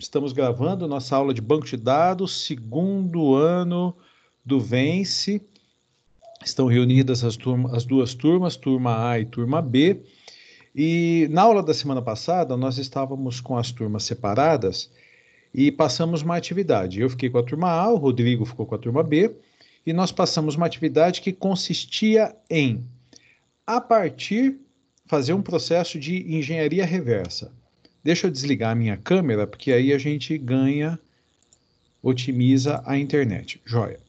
Estamos gravando nossa aula de banco de dados, segundo ano do Vence. Estão reunidas as duas turmas, turma A e turma B. E na aula da semana passada, nós estávamos com as turmas separadas e passamos uma atividade. Eu fiquei com a turma A, o Rodrigo ficou com a turma B, e nós passamos uma atividade que consistia em, fazer um processo de engenharia reversa. Deixa eu desligar a minha câmera, porque aí a gente otimiza a internet. Joia.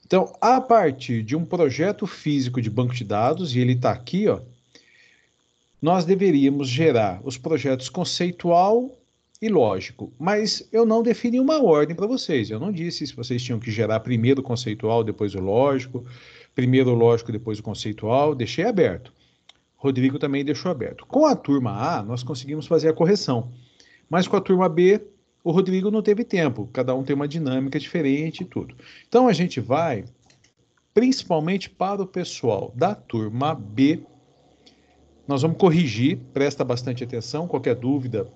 Então, a partir de um projeto físico de banco de dados, e ele está aqui, ó, nós deveríamos gerar os projetos conceitual e lógico, mas eu não defini uma ordem para vocês. Eu não disse se vocês tinham que gerar primeiro o conceitual, depois o lógico, primeiro o lógico, depois o conceitual, deixei aberto. Rodrigo também deixou aberto. Com a turma A, nós conseguimos fazer a correção, mas com a turma B, o Rodrigo não teve tempo, cada um tem uma dinâmica diferente e tudo. Então a gente vai, principalmente para o pessoal da turma B, nós vamos corrigir, presta bastante atenção, qualquer dúvida,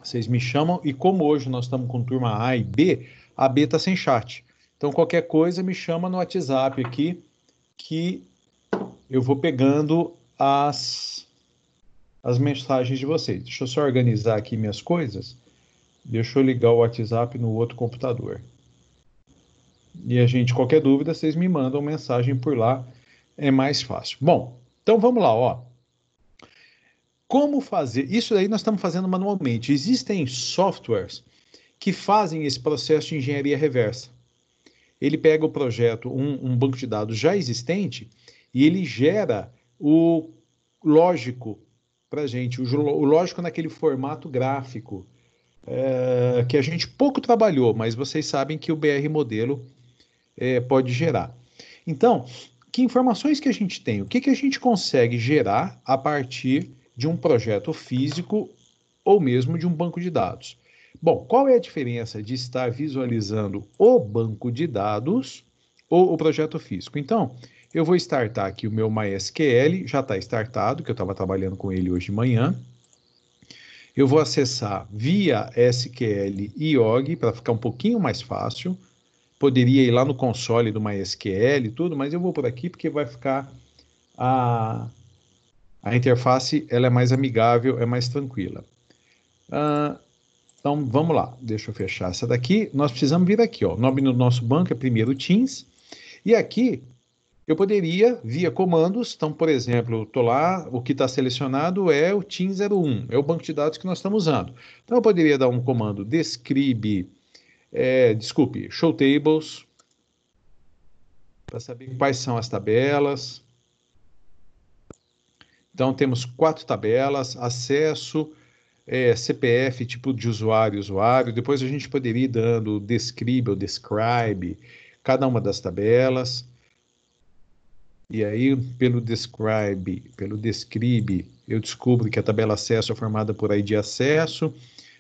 vocês me chamam, e como hoje nós estamos com turma A e B, a B está sem chat. Então qualquer coisa me chama no WhatsApp aqui, que eu vou pegando as mensagens de vocês. Deixa eu só organizar aqui minhas coisas. Deixa eu ligar o WhatsApp no outro computador. E a gente, qualquer dúvida, vocês me mandam mensagem por lá, é mais fácil. Bom, então vamos lá, ó. Como fazer? Isso daí nós estamos fazendo manualmente. Existem softwares que fazem esse processo de engenharia reversa. Ele pega o projeto, um banco de dados já existente, e ele gera o lógico para a gente, o lógico naquele formato gráfico, que a gente pouco trabalhou, mas vocês sabem que o BR modelo pode gerar. Então, que informações que a gente tem? O que a gente consegue gerar a partir de um projeto físico ou mesmo de um banco de dados? Bom, qual é a diferença de estar visualizando o banco de dados ou o projeto físico? Então, eu vou startar aqui o meu MySQL, já está startado, que eu estava trabalhando com ele hoje de manhã. Eu vou acessar via SQL IOG para ficar um pouquinho mais fácil. Poderia ir lá no console do MySQL e tudo, mas eu vou por aqui porque vai ficar a interface, ela é mais amigável, é mais tranquila. Então, vamos lá. Deixa eu fechar essa daqui. Nós precisamos vir aqui, ó. O nome do nosso banco é primeiro Teams. E aqui, eu poderia, via comandos, então, por exemplo, estou lá, o que está selecionado é o Teams 01, é o banco de dados que nós estamos usando. Então, eu poderia dar um comando show tables, para saber quais são as tabelas. Então, temos 4 tabelas, acesso, CPF, tipo de usuário, Depois a gente poderia ir dando describe, cada uma das tabelas. E aí, pelo describe, eu descubro que a tabela acesso é formada por ID acesso,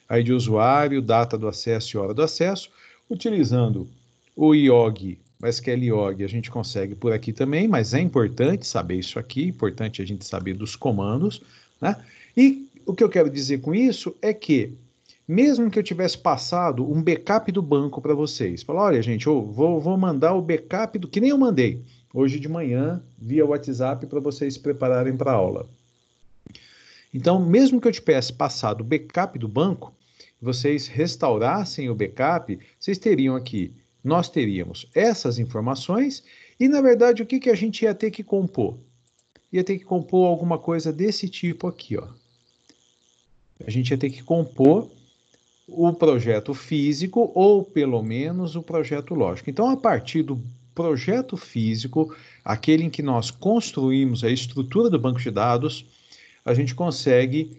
ID usuário, data do acesso e hora do acesso. Utilizando o IOG, o SQL IOG, a gente consegue por aqui também, mas é importante saber isso aqui, importante a gente saber dos comandos, né? E o que eu quero dizer com isso é que, mesmo que eu tivesse passado um backup do banco para vocês, falar, olha, gente, eu vou mandar o backup do que nem eu mandei hoje de manhã via WhatsApp para vocês se prepararem para a aula. Então, mesmo que eu tivesse passado o backup do banco, vocês restaurassem o backup, vocês teriam aqui, nós teríamos essas informações e, na verdade, o que a gente ia ter que compor? Ia ter que compor alguma coisa desse tipo aqui, ó. A gente ia ter que compor o projeto físico ou, pelo menos, o projeto lógico. Então, a partir do projeto físico, aquele em que nós construímos a estrutura do banco de dados, a gente consegue,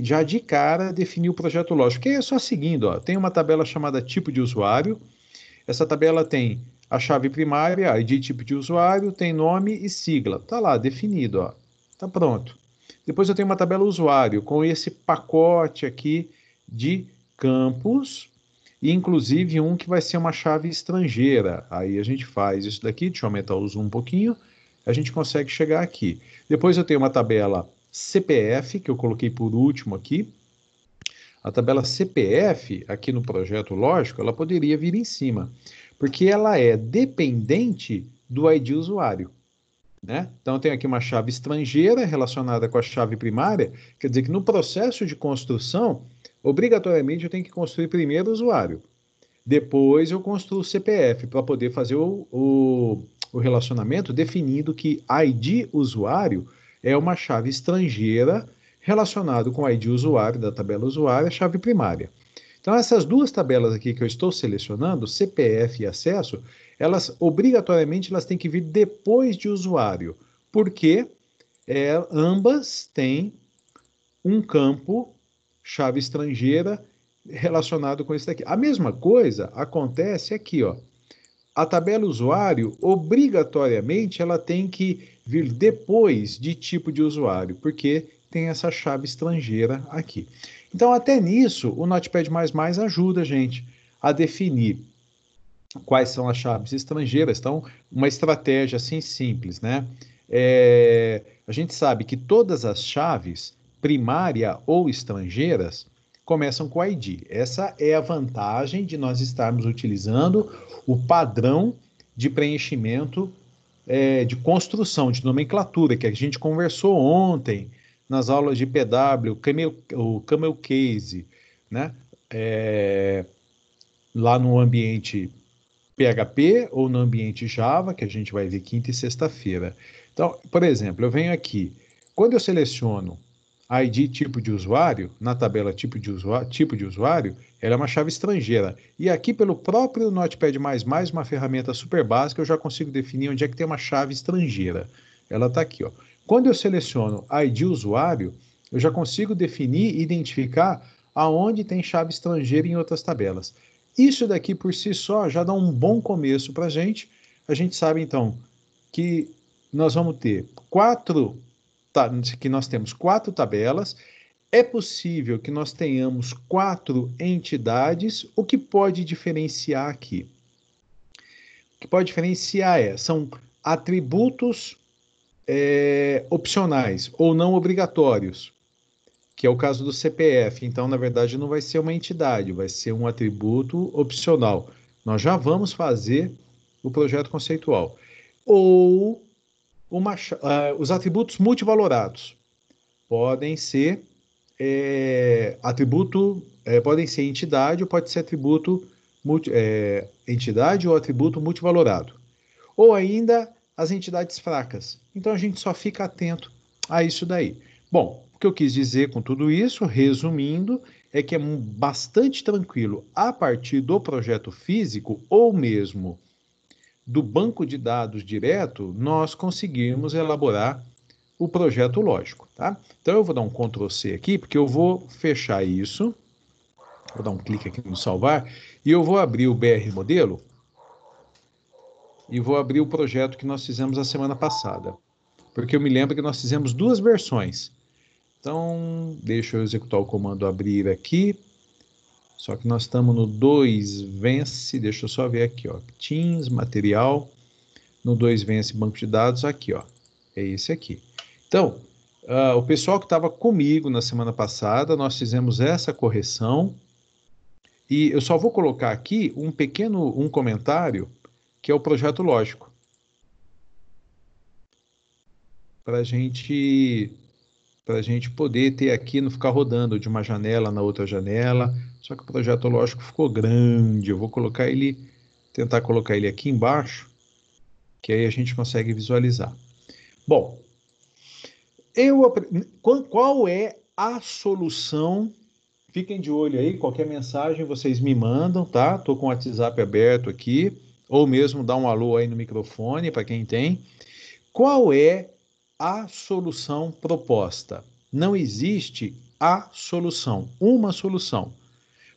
já de cara, definir o projeto lógico, que é só seguindo, ó, tem uma tabela chamada tipo de usuário, essa tabela tem a chave primária, ID tipo de usuário, tem nome e sigla, tá lá, definido, ó, tá pronto. Depois eu tenho uma tabela usuário, com esse pacote aqui de campos, e inclusive um que vai ser uma chave estrangeira. Aí a gente faz isso daqui, deixa eu aumentar o zoom um pouquinho, a gente consegue chegar aqui. Depois eu tenho uma tabela CPF, que eu coloquei por último aqui. A tabela CPF, aqui no projeto lógico, ela poderia vir em cima, porque ela é dependente do ID usuário, né? Então, eu tenho aqui uma chave estrangeira relacionada com a chave primária, quer dizer que no processo de construção, obrigatoriamente eu tenho que construir primeiro o usuário. Depois eu construo o CPF para poder fazer o relacionamento definindo que ID usuário é uma chave estrangeira relacionado com ID usuário da tabela usuário, a chave primária. Então, essas duas tabelas aqui que eu estou selecionando, CPF e acesso, elas obrigatoriamente elas têm que vir depois de usuário, porque ambas têm um campo chave estrangeira relacionado com isso daqui. A mesma coisa acontece aqui, ó. A tabela usuário, obrigatoriamente, ela tem que vir depois de tipo de usuário, porque tem essa chave estrangeira aqui. Então, até nisso, o Notepad++ ajuda a gente a definir quais são as chaves estrangeiras. Então, uma estratégia assim simples, né? A gente sabe que todas as chaves, primária ou estrangeiras, começam com ID. Essa é a vantagem de nós estarmos utilizando o padrão de preenchimento de construção, de nomenclatura, que a gente conversou ontem nas aulas de PW, o Camel Case, né? Lá no ambiente PHP ou no ambiente Java, que a gente vai ver quinta e sexta-feira. Então, por exemplo, eu venho aqui, quando eu seleciono ID tipo de usuário, na tabela tipo de usuário, ela é uma chave estrangeira. E aqui, pelo próprio Notepad++, uma ferramenta super básica, eu já consigo definir onde é que tem uma chave estrangeira. Ela está aqui, ó. Quando eu seleciono ID usuário, eu já consigo definir e identificar aonde tem chave estrangeira em outras tabelas. Isso daqui por si só já dá um bom começo para a gente. A gente sabe então que nós vamos ter que nós temos 4 tabelas. É possível que nós tenhamos 4 entidades. O que pode diferenciar aqui? O que pode diferenciar são atributos opcionais ou não obrigatórios, que é o caso do CPF. Então, na verdade, não vai ser uma entidade, vai ser um atributo opcional. Nós já vamos fazer o projeto conceitual. Ou os atributos multivalorados podem ser podem ser entidade ou pode ser atributo entidade ou atributo multivalorado. Ou ainda as entidades fracas. Então a gente só fica atento a isso daí. Bom, o que eu quis dizer com tudo isso, resumindo, é que é bastante tranquilo a partir do projeto físico ou mesmo do banco de dados direto, nós conseguirmos elaborar o projeto lógico, tá? Então eu vou dar um Ctrl C aqui, porque eu vou fechar isso, vou dar um clique aqui no salvar, e eu vou abrir o BR modelo e vou abrir o projeto que nós fizemos a semana passada, porque eu me lembro que nós fizemos 2 versões. Então, deixa eu executar o comando abrir aqui, só que nós estamos no 2 vence, deixa eu só ver aqui, ó, Teams, material, no 2 vence banco de dados, aqui, ó, é esse aqui. Então, o pessoal que estava comigo na semana passada, nós fizemos essa correção, e eu só vou colocar aqui um comentário, que é o projeto lógico, para a gente poder ter aqui, não ficar rodando de uma janela na outra janela. Só que o projeto lógico ficou grande. Eu vou tentar colocar ele aqui embaixo, que aí a gente consegue visualizar. Bom, qual é a solução? Fiquem de olho aí, qualquer mensagem vocês me mandam, tá? Estou com o WhatsApp aberto aqui, ou mesmo dá um alô aí no microfone para quem tem. Qual é a solução proposta? Não existe a solução, uma solução.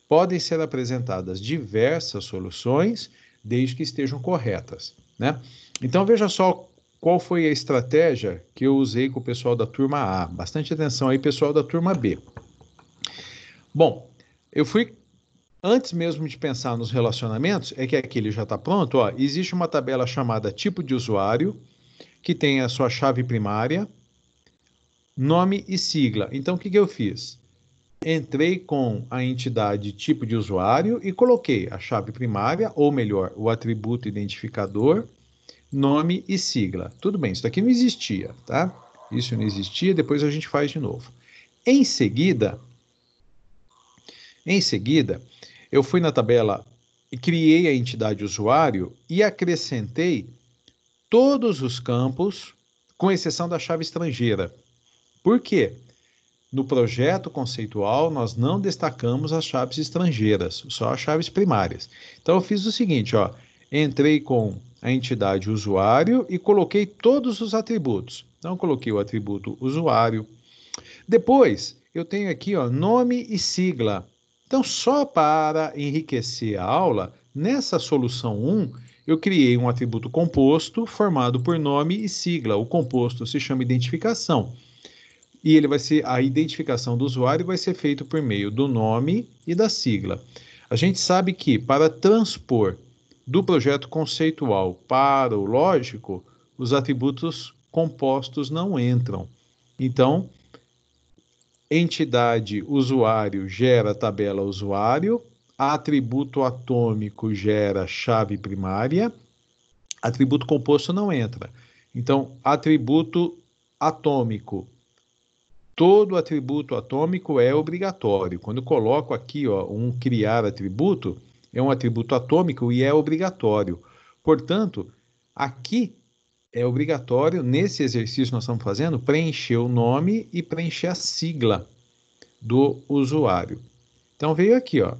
Podem ser apresentadas diversas soluções, desde que estejam corretas, né? Então, veja só qual foi a estratégia que eu usei com o pessoal da turma A. Bastante atenção aí, pessoal da turma B. Bom, antes mesmo de pensar nos relacionamentos, é que aqui ele já está pronto, ó, existe uma tabela chamada tipo de usuário, que tem a sua chave primária, nome e sigla. Então, o que eu fiz? entrei com a entidade tipo de usuário e coloquei a chave primária, ou melhor, o atributo identificador, nome e sigla. Tudo bem, isso daqui não existia, tá? Isso não existia, depois a gente faz de novo. Em seguida, eu fui na tabela e criei a entidade usuário e acrescentei todos os campos, com exceção da chave estrangeira. Por quê? No projeto conceitual, nós não destacamos as chaves estrangeiras, só as chaves primárias. Então, eu fiz o seguinte, ó, entrei com a entidade usuário e coloquei todos os atributos. Então, coloquei o atributo usuário. Depois, eu tenho aqui, ó, nome e sigla. Então, só para enriquecer a aula, nessa solução 1, eu criei um atributo composto formado por nome e sigla. O composto se chama identificação. E ele vai ser, a identificação do usuário vai ser feito por meio do nome e da sigla. A gente sabe que para transpor do projeto conceitual para o lógico, os atributos compostos não entram. Então, entidade usuário gera tabela usuário, atributo atômico gera chave primária, atributo composto não entra. Então, atributo atômico, todo atributo atômico é obrigatório. Quando eu coloco aqui, ó, um criar atributo, é um atributo atômico e é obrigatório. Portanto, aqui é obrigatório, nesse exercício nós estamos fazendo, preencher o nome e preencher a sigla do usuário. Então veio aqui, ó,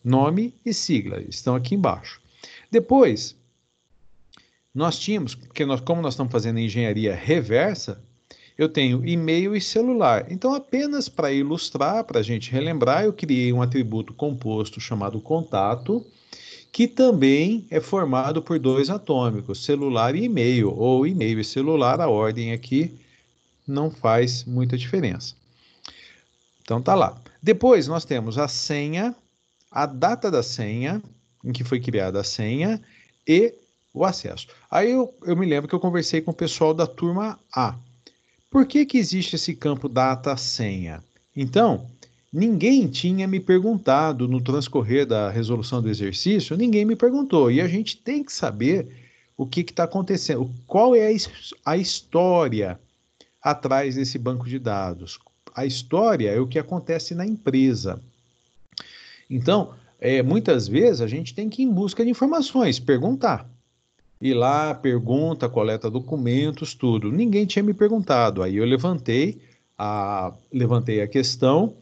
nome e sigla, estão aqui embaixo. Depois, nós tínhamos, porque como nós estamos fazendo engenharia reversa, eu tenho e-mail e celular. Então, apenas para ilustrar, para a gente relembrar, eu criei um atributo composto chamado contato, que também é formado por dois atômicos, celular e e-mail, ou e-mail e celular, a ordem aqui não faz muita diferença. Então, tá lá. Depois, nós temos a senha, a data da senha, em que foi criada a senha, e o acesso. Aí eu me lembro que eu conversei com o pessoal da turma A. Por que que existe esse campo data-senha? Então, ninguém tinha me perguntado no transcorrer da resolução do exercício, ninguém me perguntou. E a gente tem que saber o que está acontecendo, qual é a história atrás desse banco de dados. A história é o que acontece na empresa. Então, muitas vezes a gente tem que ir em busca de informações, perguntar. Ir lá, pergunta, coleta documentos, tudo. Ninguém tinha me perguntado. Aí eu levantei a questão,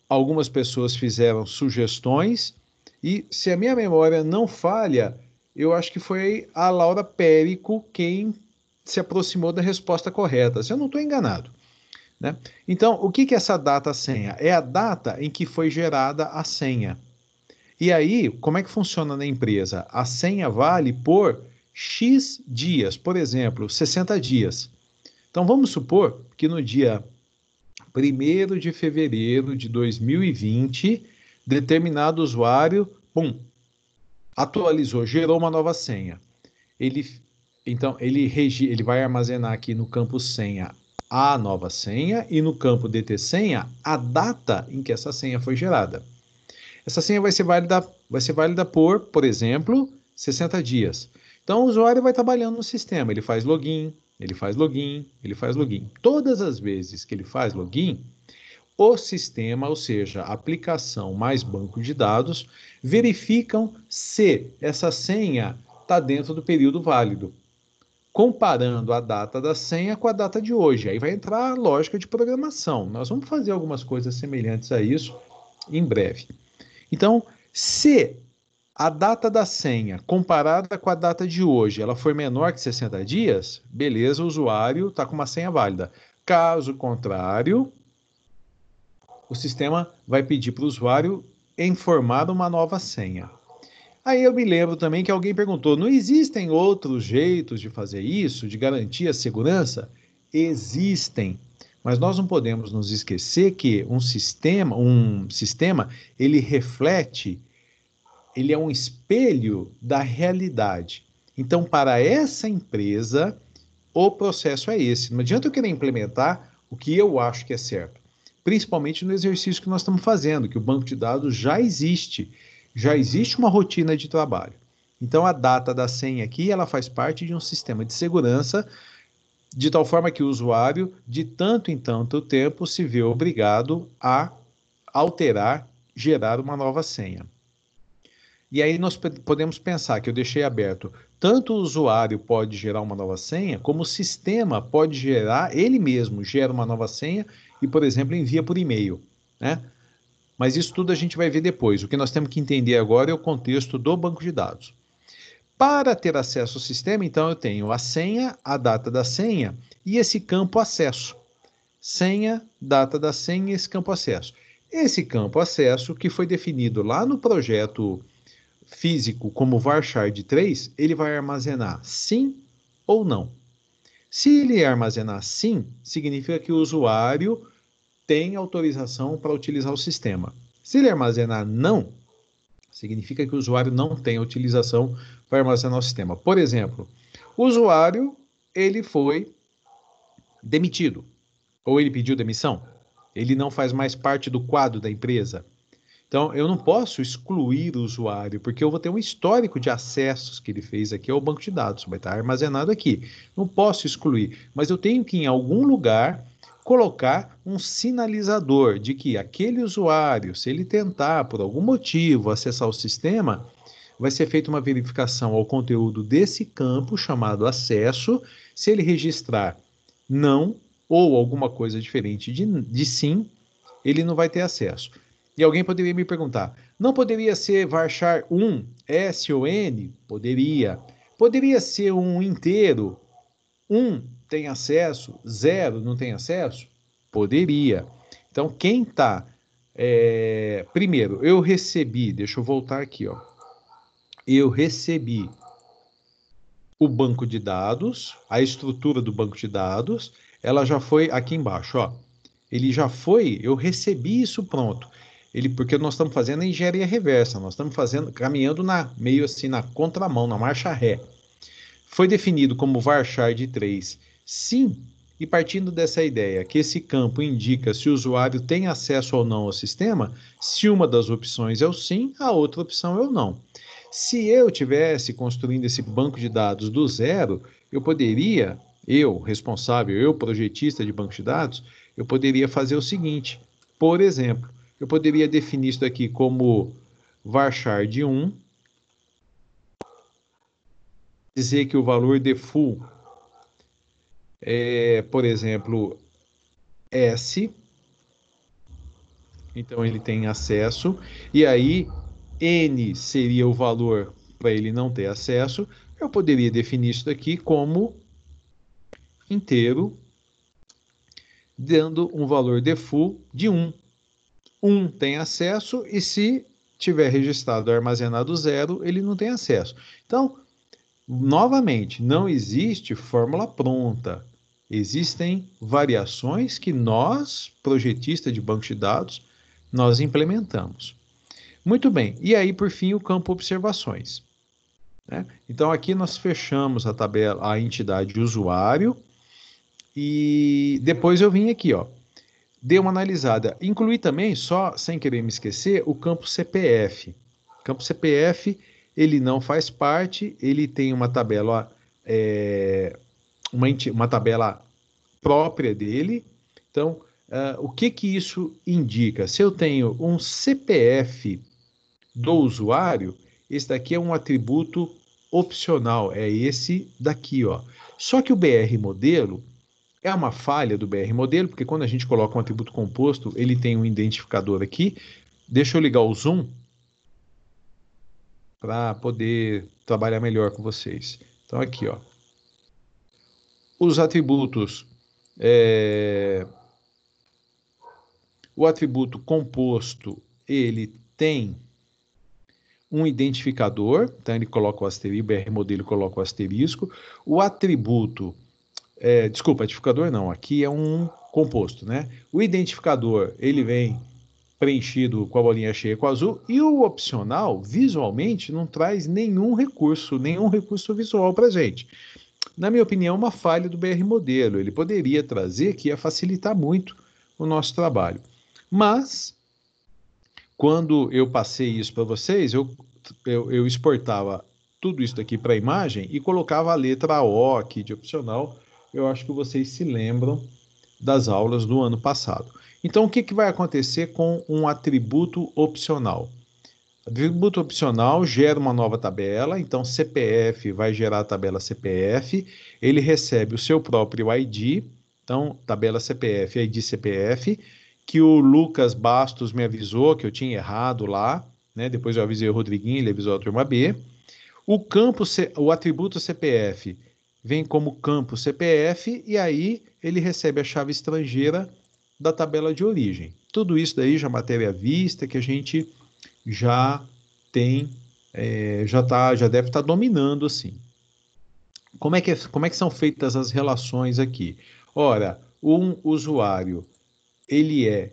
algumas pessoas fizeram sugestões, e se a minha memória não falha, eu acho que foi a Laura Périco quem se aproximou da resposta correta, se eu não estou enganado. Né? Então, o que é essa data-senha? É a data em que foi gerada a senha. E aí, como é que funciona na empresa? A senha vale por X dias, por exemplo, 60 dias. Então, vamos supor que no dia 1º de fevereiro de 2020, determinado usuário, atualizou, gerou uma nova senha. Então, ele vai armazenar aqui no campo senha a nova senha e no campo DT senha a data em que essa senha foi gerada. Essa senha vai ser válida por exemplo, 60 dias. Então, o usuário vai trabalhando no sistema, ele faz login, ele faz login, ele faz login. Todas as vezes que ele faz login, o sistema, ou seja, a aplicação mais banco de dados, verificam se essa senha está dentro do período válido, comparando a data da senha com a data de hoje. Aí vai entrar a lógica de programação. Nós vamos fazer algumas coisas semelhantes a isso em breve. Então, se a data da senha comparada com a data de hoje, ela for menor que 60 dias, beleza, o usuário está com uma senha válida. Caso contrário, o sistema vai pedir para o usuário informar uma nova senha. Aí eu me lembro também que alguém perguntou, não existem outros jeitos de fazer isso, de garantir a segurança? Existem, mas nós não podemos nos esquecer que um sistema, ele reflete, ele é um espelho da realidade. Então, para essa empresa, o processo é esse. Não adianta eu querer implementar o que eu acho que é certo. principalmente no exercício que nós estamos fazendo, que o banco de dados já existe uma rotina de trabalho. Então, a data da senha aqui, ela faz parte de um sistema de segurança, de tal forma que o usuário, de tanto em tanto tempo, se vê obrigado a alterar, gerar uma nova senha. E aí nós podemos pensar que eu deixei aberto, tanto o usuário pode gerar uma nova senha, como o sistema pode gerar, ele mesmo gera uma nova senha e, por exemplo, envia por e-mail, né? Mas isso tudo a gente vai ver depois. O que nós temos que entender agora é o contexto do banco de dados. Para ter acesso ao sistema, então, eu tenho a senha, a data da senha e esse campo acesso. Senha, data da senha e esse campo acesso. Esse campo acesso, que foi definido lá no projeto físico como varchar 3, ele vai armazenar sim ou não. Se ele armazenar sim, significa que o usuário tem autorização para utilizar o sistema. Se ele armazenar não, significa que o usuário não tem autorização para armazenar o sistema. Por exemplo, o usuário, ele foi demitido, ou ele pediu demissão, ele não faz mais parte do quadro da empresa. Então, eu não posso excluir o usuário, porque eu vou ter um histórico de acessos que ele fez aqui ao banco de dados, vai estar armazenado aqui. Não posso excluir, mas eu tenho que, em algum lugar, colocar um sinalizador de que aquele usuário, se ele tentar, por algum motivo, acessar o sistema, vai ser feita uma verificação ao conteúdo desse campo, chamado acesso. Se ele registrar não, ou alguma coisa diferente de sim, ele não vai ter acesso. E alguém poderia me perguntar, não poderia ser varchar 1, S ou N? Poderia. Poderia ser um inteiro, 1 tem acesso, 0 não tem acesso? Poderia. Então, quem está... primeiro, eu recebi, deixa eu voltar aqui, ó. Eu recebi o banco de dados, a estrutura do banco de dados, ela já foi aqui embaixo, ó. Ele já foi, eu recebi isso pronto. Porque nós estamos fazendo a engenharia reversa, nós estamos caminhando meio assim na contramão, na marcha ré. Foi definido como varchar 3, sim, e partindo dessa ideia que esse campo indica se o usuário tem acesso ou não ao sistema, se uma das opções é o sim, a outra opção é o não. Se eu tivesse construindo esse banco de dados do zero, eu poderia, eu projetista de banco de dados, eu poderia fazer o seguinte, por exemplo, eu poderia definir isso aqui como varchar 1, dizer que o valor default é, por exemplo, S, então ele tem acesso, e aí N seria o valor para ele não ter acesso, eu poderia definir isso daqui como inteiro, dando um valor default de 1. 1 tem acesso, e se tiver registrado armazenado 0, ele não tem acesso. Então, novamente, não existe fórmula pronta. Existem variações que nós, projetistas de banco de dados, nós implementamos. Muito bem, e aí, por fim, o campo observações. Né? Então, aqui nós fechamos a tabela, a entidade usuário, e depois eu vim aqui, ó, dei uma analisada. Incluí também, só sem querer me esquecer, o campo CPF. O campo CPF, ele não faz parte, ele tem uma tabela, uma tabela própria dele. Então, o que isso indica? Se eu tenho um CPF do usuário, esse daqui é um atributo opcional, é esse daqui, ó. Só que o BR modelo é uma falha do BR modelo, porque quando a gente coloca um atributo composto, ele tem um identificador aqui. Deixa eu ligar o zoom para poder trabalhar melhor com vocês. Então, aqui, ó. Os atributos, o atributo composto, ele tem um identificador, então ele coloca o asterisco, o BR modelo coloca o asterisco. O atributo, desculpa, identificador não, aqui é um composto, né? O identificador, ele vem preenchido com a bolinha cheia com azul, e o opcional, visualmente, não traz nenhum recurso visual para a gente. Na minha opinião, uma falha do BR modelo. Ele poderia trazer, que ia facilitar muito o nosso trabalho. Mas, quando eu passei isso para vocês, eu exportava tudo isso daqui para a imagem e colocava a letra O aqui de opcional. Eu acho que vocês se lembram das aulas do ano passado. Então, o que, que vai acontecer com um atributo opcional? Atributo opcional gera uma nova tabela, então CPF vai gerar a tabela CPF, ele recebe o seu próprio ID, então tabela CPF, ID CPF, que o Lucas Bastos me avisou que eu tinha errado lá, né? Depois eu avisei o Rodriguinho, ele avisou a turma B. O atributo CPF vem como campo CPF e aí ele recebe a chave estrangeira da tabela de origem. Tudo isso daí já matéria à vista que a gente já tem, já deve estar dominando assim. Como é que são feitas as relações aqui? Ora, um usuário, ele é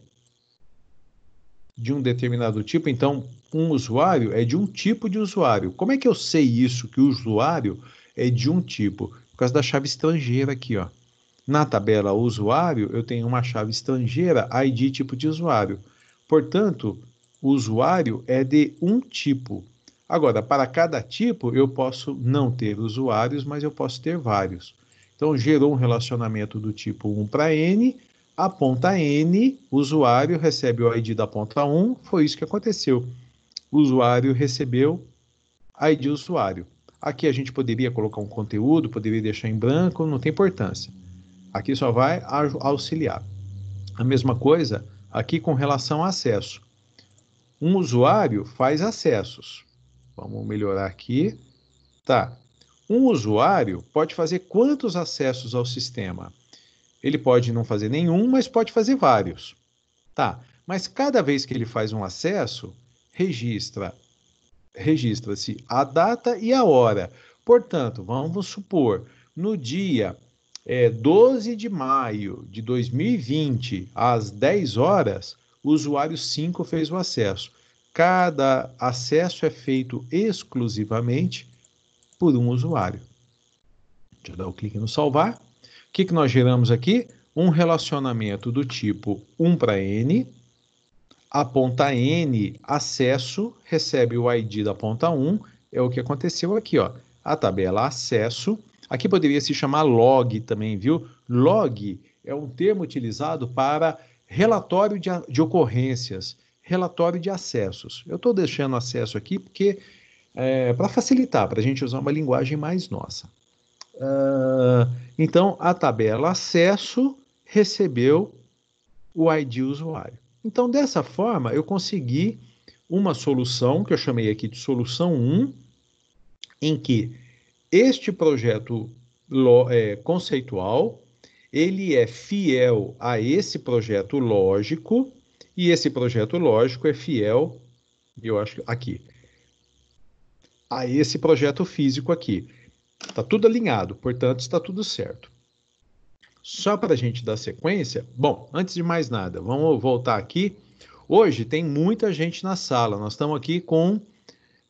de um determinado tipo, então um usuário é de um tipo de usuário. Como é que eu sei isso, que o usuário é de um tipo? Por causa da chave estrangeira aqui, ó. Na tabela usuário, eu tenho uma chave estrangeira, ID tipo de usuário. Portanto, o usuário é de um tipo. Agora, para cada tipo, eu posso não ter usuários, mas eu posso ter vários. Então, gerou um relacionamento do tipo 1 para N, a ponta N, o usuário recebe o ID da ponta 1, foi isso que aconteceu. O usuário recebeu ID usuário. Aqui a gente poderia colocar um conteúdo, poderia deixar em branco, não tem importância. Aqui só vai auxiliar. A mesma coisa aqui com relação a acesso. Um usuário faz acessos. Vamos melhorar aqui. Tá. Um usuário pode fazer quantos acessos ao sistema? Ele pode não fazer nenhum, mas pode fazer vários. Tá. Mas cada vez que ele faz um acesso, registra-se a data e a hora. Portanto, vamos supor, no dia 12 de maio de 2020, às 10 horas, o usuário 5 fez o acesso. Cada acesso é feito exclusivamente por um usuário. Deixa eu dar o clique no salvar. O que, que nós geramos aqui? Um relacionamento do tipo 1 para N. A ponta N, acesso, recebe o ID da ponta 1. É o que aconteceu aqui, ó. A tabela acesso. Aqui poderia se chamar log também, viu? Log é um termo utilizado para relatório de ocorrências, relatório de acessos. Eu estou deixando acesso aqui porque para facilitar, para a gente usar uma linguagem mais nossa. Então, a tabela acesso recebeu o ID usuário. Então, dessa forma, eu consegui uma solução, que eu chamei aqui de solução 1, em que este projeto conceitual, ele é fiel a esse projeto lógico, e esse projeto lógico é fiel, eu acho, aqui, a esse projeto físico aqui. Está tudo alinhado, portanto, está tudo certo. Só para a gente dar sequência, bom, antes de mais nada, vamos voltar aqui. Hoje tem muita gente na sala, nós estamos aqui com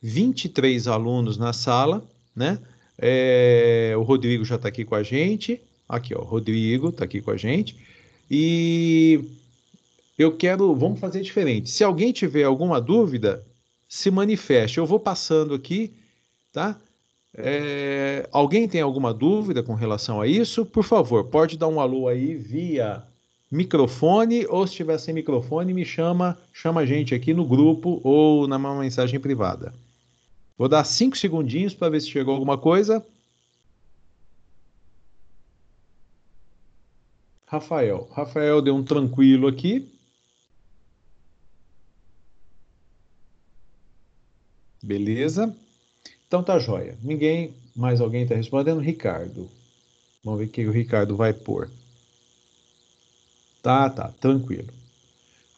23 alunos na sala, né? O Rodrigo já está aqui com a gente. Aqui, ó, o Rodrigo está aqui com a gente. E vamos fazer diferente. Se alguém tiver alguma dúvida, se manifeste. Eu vou passando aqui, tá? Alguém tem alguma dúvida com relação a isso? Por favor, pode dar um alô aí via microfone, ou se estiver sem microfone, chama a gente aqui no grupo ou na mensagem privada. Vou dar 5 segundinhos para ver se chegou alguma coisa. Rafael deu um tranquilo aqui. Beleza. Então tá joia. Mais alguém está respondendo? Ricardo. Vamos ver o que o Ricardo vai pôr. Tá, tranquilo.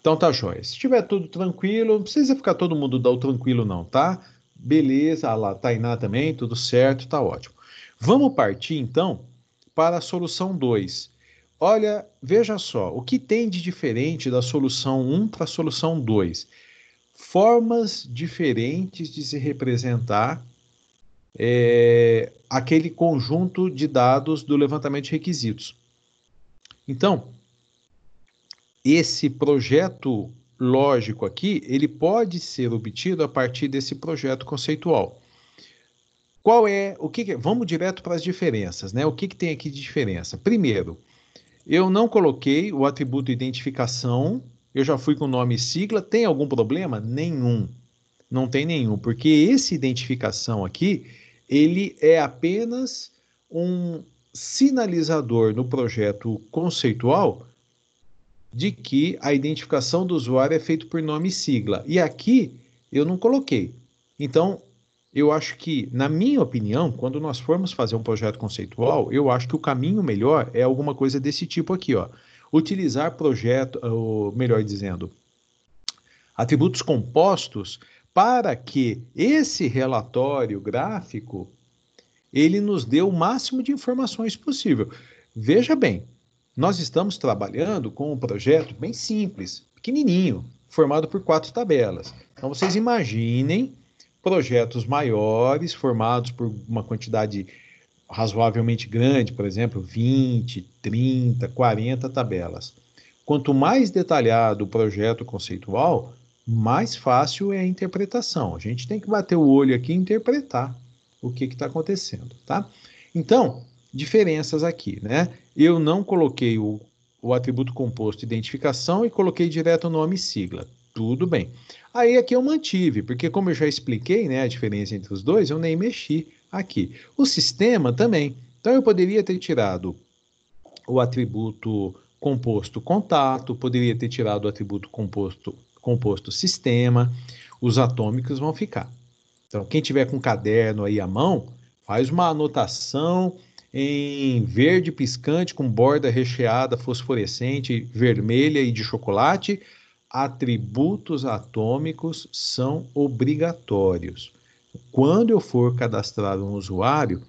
Então tá joia. Se tiver tudo tranquilo, não precisa ficar todo mundo dar o tranquilo não, tá? Beleza, lá, Tainá também, tudo certo, tá ótimo. Vamos partir então para a solução 2. Olha, veja só, o que tem de diferente da solução 1 para a solução 2? Formas diferentes de se representar aquele conjunto de dados do levantamento de requisitos. Então, esse projeto lógico aqui, ele pode ser obtido a partir desse projeto conceitual. Qual é, vamos direto para as diferenças, né? O que tem aqui de diferença? Primeiro, eu não coloquei o atributo identificação, eu já fui com nome e sigla, tem algum problema? Nenhum, não tem nenhum, porque esse identificação aqui, ele é apenas um sinalizador no projeto conceitual de que a identificação do usuário é feita por nome e sigla. E aqui eu não coloquei. Então, eu acho que, na minha opinião, quando nós formos fazer um projeto conceitual, eu acho que o caminho melhor é alguma coisa desse tipo aqui, ó. Utilizar projeto, ou melhor dizendo, atributos compostos para que esse relatório gráfico ele nos dê o máximo de informações possível. Veja bem, nós estamos trabalhando com um projeto bem simples, pequenininho, formado por 4 tabelas. Então, vocês imaginem projetos maiores, formados por uma quantidade razoavelmente grande, por exemplo, 20, 30, 40 tabelas. Quanto mais detalhado o projeto conceitual, mais fácil é a interpretação. A gente tem que bater o olho aqui e interpretar o que está acontecendo, tá? Então, diferenças aqui, né? Eu não coloquei o atributo composto identificação e coloquei direto o nome e sigla. Tudo bem. Aí aqui eu mantive, porque como eu já expliquei, né, a diferença entre os dois, eu nem mexi aqui. O sistema também. Então eu poderia ter tirado o atributo composto contato, poderia ter tirado o atributo composto sistema, os atômicos vão ficar. Então, quem tiver com caderno aí à mão, faz uma anotação em verde piscante com borda recheada, fosforescente, vermelha e de chocolate. Atributos atômicos são obrigatórios. Quando eu for cadastrar um usuário,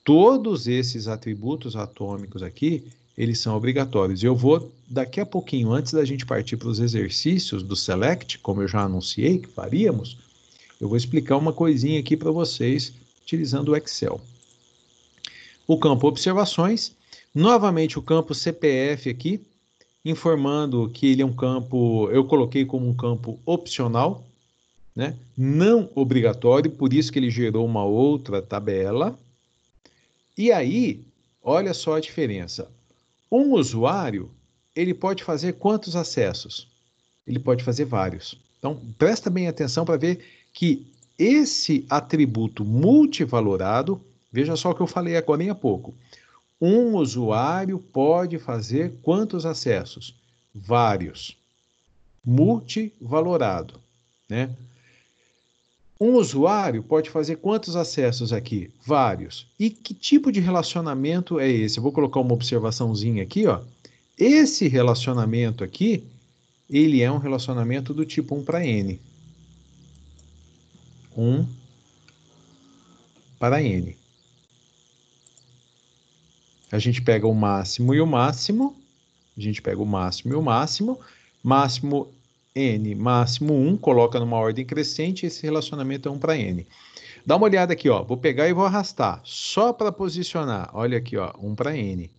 todos esses atributos atômicos aqui, eles são obrigatórios. Eu vou, daqui a pouquinho, antes da gente partir para os exercícios do Select, como eu já anunciei que faríamos, eu vou explicar uma coisinha aqui para vocês, utilizando o Excel. O campo observações, novamente o campo CPF aqui, informando que ele é um campo, eu coloquei como um campo opcional, né? Não obrigatório, por isso que ele gerou uma outra tabela. E aí, olha só a diferença. Um usuário, ele pode fazer quantos acessos? Ele pode fazer vários. Então, presta bem atenção para ver que esse atributo multivalorado, veja só o que eu falei agora há pouco. Um usuário pode fazer quantos acessos? Vários. Multivalorado, né? Um usuário pode fazer quantos acessos aqui? Vários. E que tipo de relacionamento é esse? Eu vou colocar uma observaçãozinha aqui, ó. Esse relacionamento aqui, ele é um relacionamento do tipo 1 para N. 1 para N. A gente pega o máximo e o máximo. A gente pega o máximo e o máximo. Máximo N, máximo 1, coloca numa ordem crescente, esse relacionamento é 1 para N. Dá uma olhada aqui, ó. Vou pegar e vou arrastar, só para posicionar. Olha aqui, ó, 1 para N.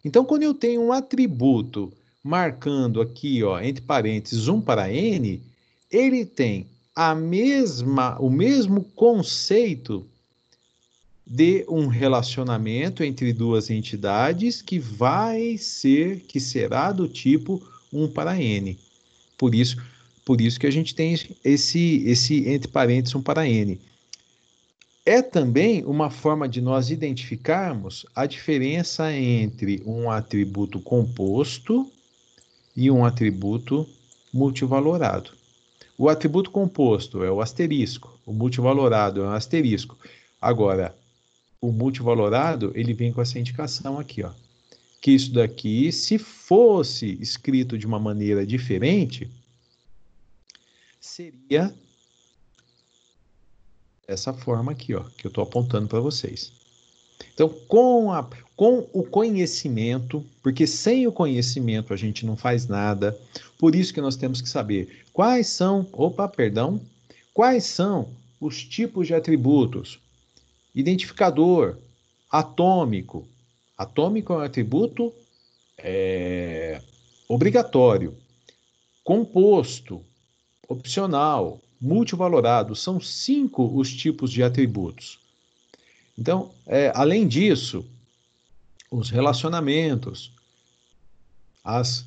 Então, quando eu tenho um atributo marcando aqui, ó, entre parênteses, 1 para N, ele tem o mesmo conceito de um relacionamento entre duas entidades que será do tipo 1 para N. Por isso que a gente tem esse entre parênteses 1 para N. É também uma forma de nós identificarmos a diferença entre um atributo composto e um atributo multivalorado. O atributo composto é o asterisco, o multivalorado é um asterisco. Agora, o multivalorado, ele vem com essa indicação aqui, ó. Que isso daqui, se fosse escrito de uma maneira diferente, seria essa forma aqui, ó, que eu estou apontando para vocês. Então, com o conhecimento, porque sem o conhecimento a gente não faz nada, por isso que nós temos que saber quais são os tipos de atributos. Identificador, atômico. Atômico é um atributo obrigatório. composto, opcional, multivalorado, são 5 os tipos de atributos. Então, além disso, os relacionamentos, as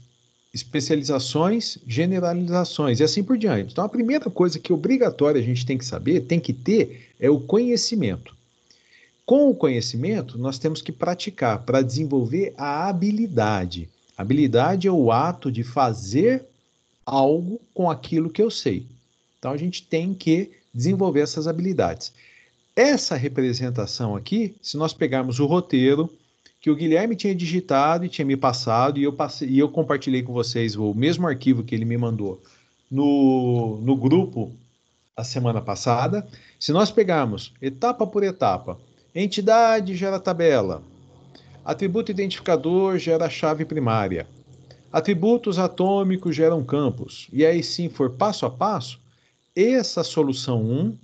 especializações, generalizações e assim por diante. Então, a primeira coisa que obrigatória a gente tem que saber, tem que ter, é o conhecimento. Com o conhecimento, nós temos que praticar para desenvolver a habilidade. Habilidade é o ato de fazer algo com aquilo que eu sei. Então, a gente tem que desenvolver essas habilidades. Essa representação aqui, se nós pegarmos o roteiro que o Guilherme tinha digitado e tinha me passado, e eu compartilhei com vocês o mesmo arquivo que ele me mandou no grupo a semana passada. Se nós pegarmos etapa por etapa, entidade gera tabela, atributo identificador gera chave primária, atributos atômicos geram campos, e aí sim for passo a passo, essa solução 1,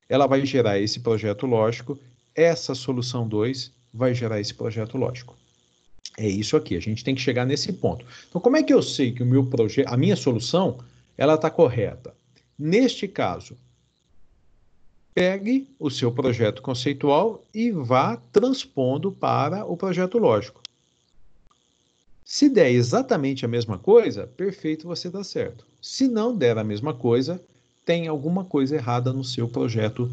ela vai gerar esse projeto lógico, essa solução 2 vai gerar esse projeto lógico. É isso aqui, a gente tem que chegar nesse ponto. Então, como é que eu sei que o meu projeto, a minha solução, ela está correta? Neste caso, pegue o seu projeto conceitual e vá transpondo para o projeto lógico. Se der exatamente a mesma coisa, perfeito, você está certo. Se não der a mesma coisa, tem alguma coisa errada no seu projeto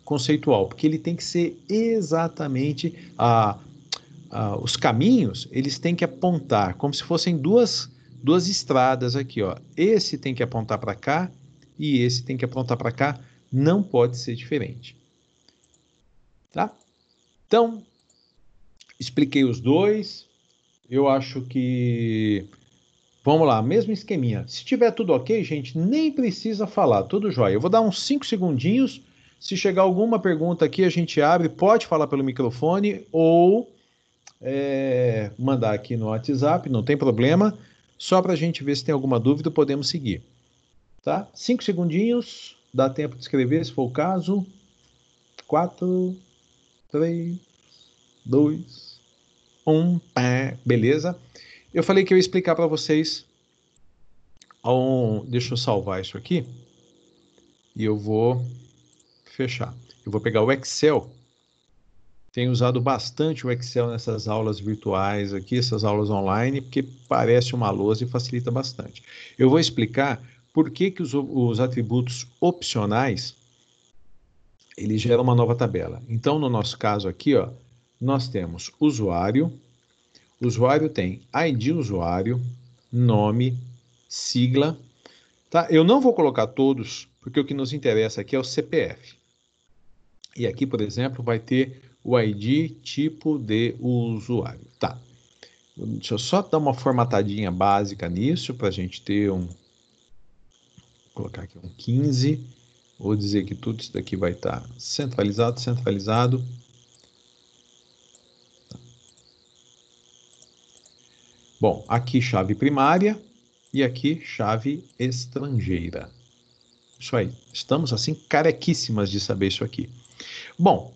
conceitual, porque ele tem que ser exatamente os caminhos, eles têm que apontar como se fossem duas estradas aqui, ó. Esse tem que apontar para cá e esse tem que apontar para cá, não pode ser diferente. Tá? Então, expliquei os dois. Eu acho que vamos lá, mesmo esqueminha. Se tiver tudo ok, gente, nem precisa falar, tudo jóia. Eu vou dar uns 5 segundinhos. Se chegar alguma pergunta aqui, a gente abre. Pode falar pelo microfone ou mandar aqui no WhatsApp, não tem problema. Só para a gente ver se tem alguma dúvida, podemos seguir. Tá? 5 segundinhos, dá tempo de escrever, se for o caso. 4, 3, 2, 1, beleza? Eu falei que eu ia explicar para vocês. Deixa eu salvar isso aqui. E eu vou fechar. Eu vou pegar o Excel. Tenho usado bastante o Excel nessas aulas virtuais aqui, essas aulas online, porque parece uma lousa e facilita bastante. Eu vou explicar por que os atributos opcionais, eles geram uma nova tabela. Então, no nosso caso aqui, ó, nós temos usuário. O usuário tem ID usuário, nome, sigla. Tá? Eu não vou colocar todos, porque o que nos interessa aqui é o CPF. E aqui, por exemplo, vai ter o ID tipo de usuário. Tá. Deixa eu só dar uma formatadinha básica nisso, para a gente ter vou colocar aqui um 15. Vou dizer que tudo isso daqui vai estar centralizado, centralizado. Tá. Bom, aqui chave primária e aqui chave estrangeira. Isso aí. Estamos, assim, carequíssimas de saber isso aqui. Bom,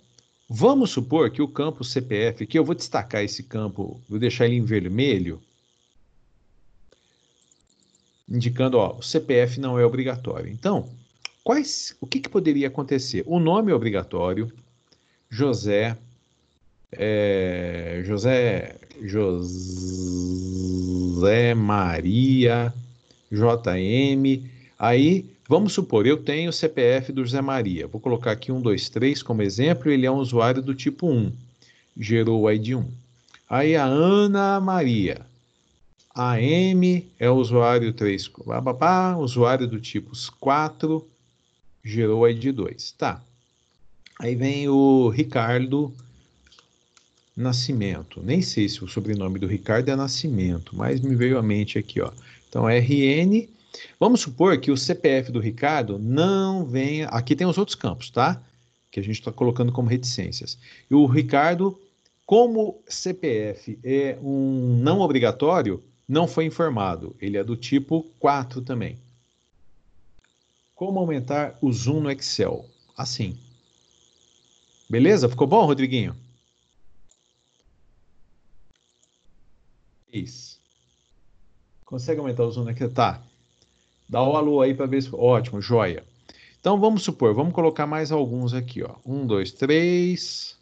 vamos supor que o campo CPF, que eu vou destacar esse campo, vou deixar ele em vermelho, indicando, ó, o CPF não é obrigatório. Então, o que poderia acontecer? O nome é obrigatório, José Maria, JM, aí, vamos supor, eu tenho o CPF do José Maria, vou colocar aqui 1, 2, 3 como exemplo, ele é um usuário do tipo 1, gerou o ID 1. Aí a Ana Maria, AM é o usuário 3, usuário do tipo 4, gerou o ID 2. Tá. Aí vem o Ricardo Nascimento. Nem sei se o sobrenome do Ricardo é Nascimento, mas me veio à mente aqui, ó. Então, RN. Vamos supor que o CPF do Ricardo não venha. Aqui tem os outros campos, tá? Que a gente está colocando como reticências. E o Ricardo, como CPF é um não obrigatório, não foi informado. Ele é do tipo 4 também. Como aumentar o zoom no Excel? Assim. Beleza? Ficou bom, Rodriguinho? Isso. Consegue aumentar o zoom aqui? Tá. Dá o alô aí para ver se... Ótimo, joia. Então, vamos supor, vamos colocar mais alguns aqui, ó. 1, 2, 3.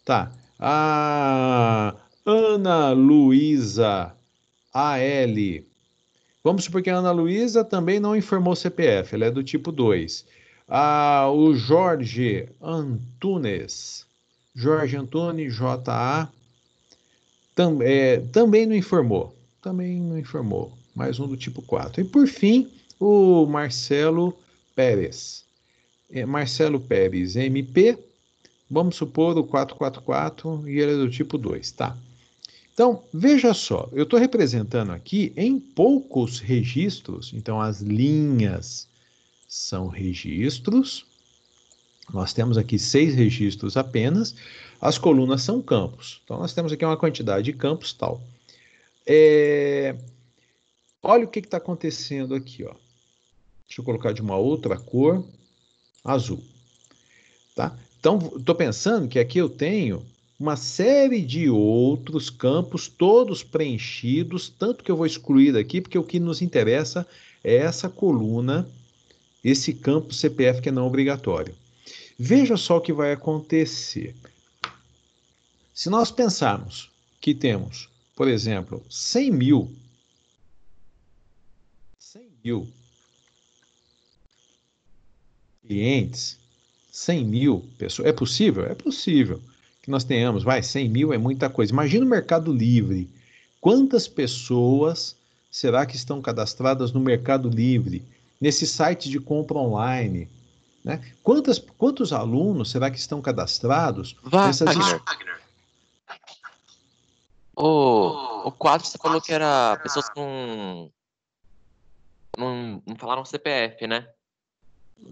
Tá. A Ana Luísa AL. Vamos supor que a Ana Luísa também não informou CPF, ela é do tipo 2. O Jorge Antunes. Jorge Antunes, JA. Também não informou. Também não informou. Mais um do tipo 4. E por fim, o Marcelo Pérez. Marcelo Pérez, MP. Vamos supor o 444 e ele é do tipo 2, tá? Então, veja só, eu estou representando aqui em poucos registros, então as linhas são registros, nós temos aqui 6 registros apenas, as colunas são campos, então nós temos aqui uma quantidade de campos tal. Olha o que está acontecendo aqui, ó. Deixa eu colocar de uma outra cor, azul, tá? Então, estou pensando que aqui eu tenho uma série de outros campos, todos preenchidos, tanto que eu vou excluir daqui, porque o que nos interessa é essa coluna, esse campo CPF que é não obrigatório. Veja só o que vai acontecer. Se nós pensarmos que temos, por exemplo, 100 mil clientes, 100 mil pessoas, é possível? É possível que nós tenhamos, 100 mil é muita coisa. Imagina o Mercado Livre. Quantas pessoas será que estão cadastradas no Mercado Livre, nesse site de compra online? Né? Quantos alunos será que estão cadastrados nessas Wagner, o 4 você falou que era pessoas que não falaram CPF, né?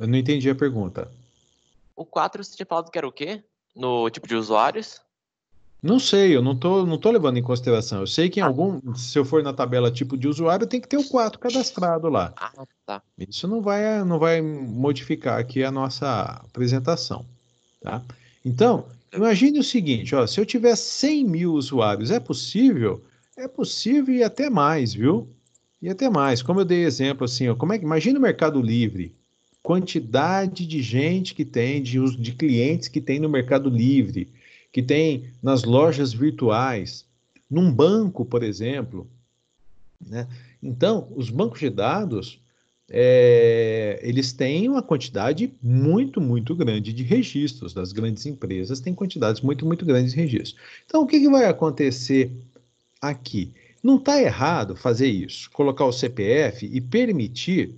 Eu não entendi a pergunta. O 4 você tinha falado que era o quê? No tipo de usuários? Não sei, eu não tô levando em consideração. Eu sei que se eu for na tabela tipo de usuário, tem que ter o 4 cadastrado lá. Ah, tá. Isso não vai modificar aqui a nossa apresentação, tá? Então, imagine o seguinte, ó, se eu tiver 100 mil usuários, é possível? É possível e até mais, viu? E até mais. Como eu dei exemplo assim, ó, imagina o Mercado Livre, quantidade de gente que tem, de clientes que tem no Mercado Livre, que tem nas lojas virtuais, num banco, por exemplo, né? Então, os bancos de dados, eles têm uma quantidade muito, muito grande de registros. Das grandes empresas têm quantidades muito, muito grandes de registros. Então, o que vai acontecer aqui? Não está errado fazer isso, colocar o CPF e permitir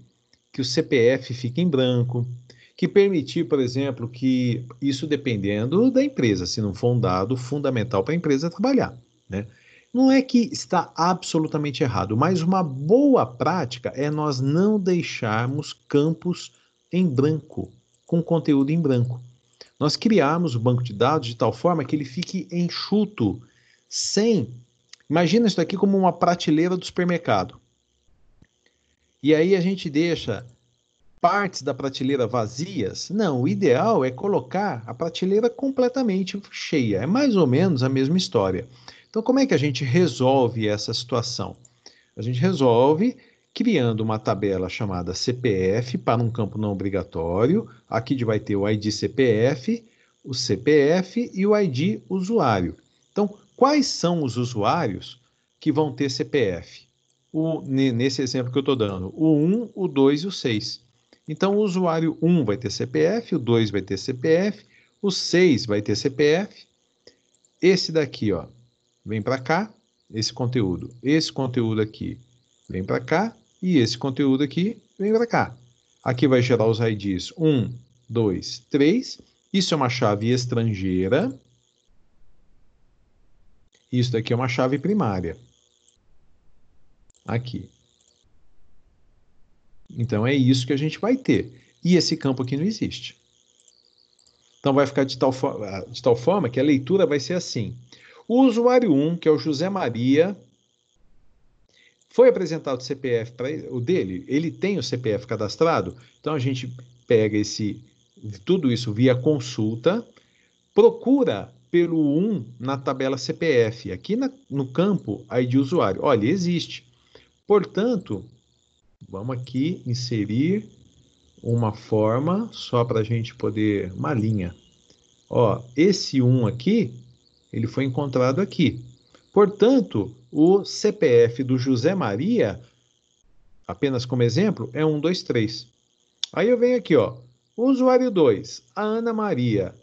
que o CPF fique em branco, que permitir, por exemplo, que isso dependendo da empresa, se não for um dado fundamental para a empresa trabalhar, né? Não é que está absolutamente errado, mas uma boa prática é nós não deixarmos campos em branco, com conteúdo em branco. Nós criarmos o banco de dados de tal forma que ele fique enxuto, sem. Imagina isso aqui como uma prateleira do supermercado. E aí a gente deixa partes da prateleira vazias? Não, o ideal é colocar a prateleira completamente cheia. É mais ou menos a mesma história. Então, como é que a gente resolve essa situação? A gente resolve criando uma tabela chamada CPF para um campo não obrigatório. Aqui vai ter o ID CPF, o CPF e o ID usuário. Então, quais são os usuários que vão ter CPF? Nesse exemplo que eu estou dando, o 1, o 2 e o 6. Então, o usuário 1 vai ter CPF, o 2 vai ter CPF, o 6 vai ter CPF. Esse daqui, ó, vem para cá, esse conteúdo. Esse conteúdo aqui vem para cá e esse conteúdo aqui vem para cá. Aqui vai gerar os IDs 1, 2, 3. Isso é uma chave estrangeira. Isso daqui é uma chave primária. Aqui. Então é isso que a gente vai ter. E esse campo aqui não existe. Então vai ficar de tal forma que a leitura vai ser assim. O usuário 1, que é o José Maria, foi apresentado o CPF para o dele, ele tem o CPF cadastrado, então a gente pega tudo isso via consulta, procura pelo 1 na tabela CPF, aqui no campo ID usuário. Olha, existe. Portanto, Vamos aqui inserir uma forma só para a gente poder, uma linha. Ó, esse 1 aqui, ele foi encontrado aqui. Portanto, o CPF do José Maria, apenas como exemplo, é 123. Aí eu venho aqui, ó, o usuário 2, a Ana Maria.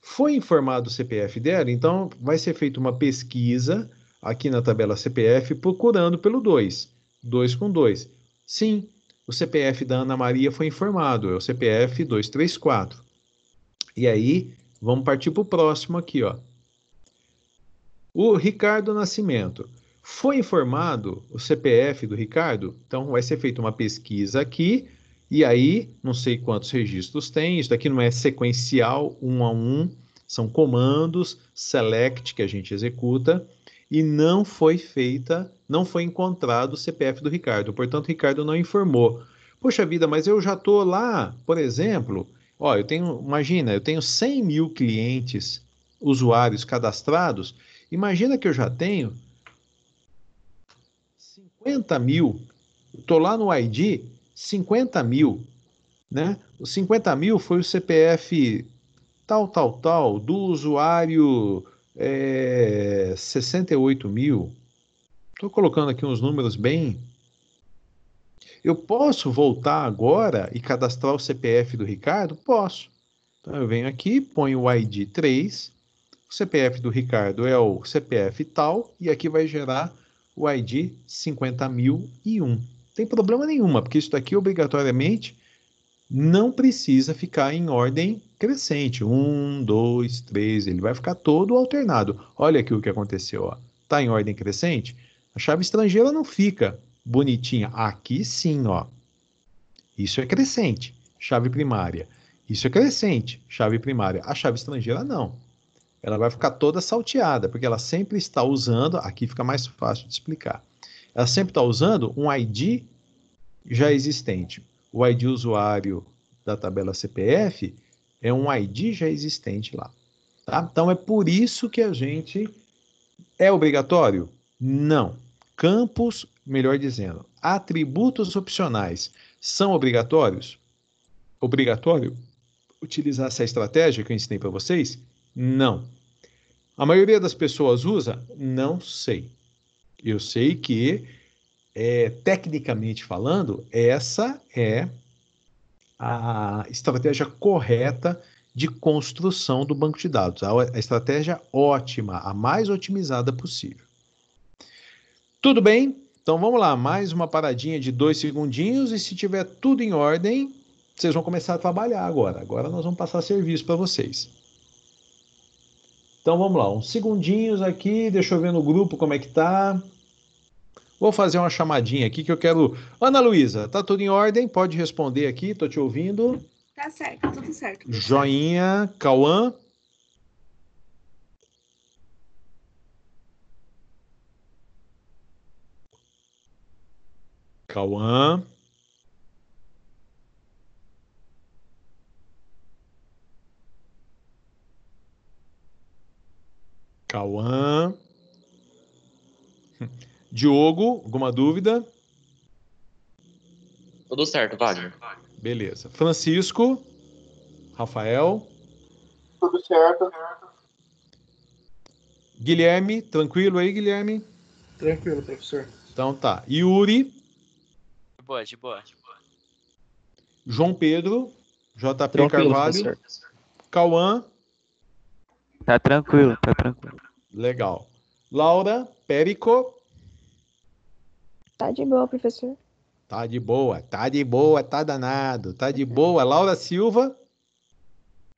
Foi informado o CPF dela, então vai ser feita uma pesquisa aqui na tabela CPF procurando pelo 2. 2 com 2. Sim, o CPF da Ana Maria foi informado, é o CPF 234. E aí, vamos partir para o próximo aqui, ó. O Ricardo Nascimento. Foi informado o CPF do Ricardo? Então, vai ser feita uma pesquisa aqui, e aí, não sei quantos registros tem, isso daqui não é sequencial, um a um, são comandos, select, que a gente executa, e não foi feita, não foi encontrado o CPF do Ricardo, portanto, o Ricardo não informou. Poxa vida, mas eu já estou lá, por exemplo, ó, imagina, eu tenho 100 mil clientes, usuários cadastrados. Imagina que eu já tenho 50 mil, estou lá no ID, 50 mil, né? Os 50 mil foi o CPF tal, do usuário 68 mil. Estou colocando aqui uns números bem. Eu posso voltar agora e cadastrar o CPF do Ricardo? Posso. Então eu venho aqui, ponho o ID 3, o CPF do Ricardo é o CPF tal, e aqui vai gerar o ID 50.001. Não tem problema nenhuma, porque isso daqui obrigatoriamente não precisa ficar em ordem crescente. 1, 2, 3, ele vai ficar todo alternado. Olha aqui o que aconteceu. Está em ordem crescente? A chave estrangeira não fica bonitinha. Aqui sim, ó. Isso é crescente, chave primária. Isso é crescente, chave primária. A chave estrangeira não. Ela vai ficar toda salteada, porque ela sempre está usando, aqui fica mais fácil de explicar. Ela sempre está usando um ID já existente. O ID usuário da tabela CPF é um ID já existente lá. Tá? Então é por isso que a gente é obrigatório? Não. Campos, melhor dizendo, atributos opcionais são obrigatórios? Obrigatório utilizar essa estratégia que eu ensinei para vocês? Não. A maioria das pessoas usa? Não sei. Eu sei que, tecnicamente falando, essa é a estratégia correta de construção do banco de dados. A estratégia ótima, a mais otimizada possível. Tudo bem? Então vamos lá, mais uma paradinha de 2 segundinhos e se tiver tudo em ordem, vocês vão começar a trabalhar agora. Agora nós vamos passar serviço para vocês. Então vamos lá, uns segundinhos aqui, deixa eu ver no grupo como é que tá. Vou fazer uma chamadinha aqui que eu quero. Ana Luísa, tá tudo em ordem? Pode responder aqui, tô te ouvindo. Tá certo, tudo certo. Joinha, Cauã. Cauã. Cauã. Diogo, alguma dúvida? Tudo certo, Wagner. Beleza. Francisco. Rafael. Tudo certo. Guilherme, tranquilo aí, Guilherme? Tranquilo, professor. Então tá. Yuri. De boa, de boa. João Pedro. JP Tranquilo, Carvalho. professor. Cauã. Tá tranquilo, tá tranquilo. Legal. Laura, Périco. Tá de boa, professor. Tá de boa, tá danado, tá de boa. Laura Silva.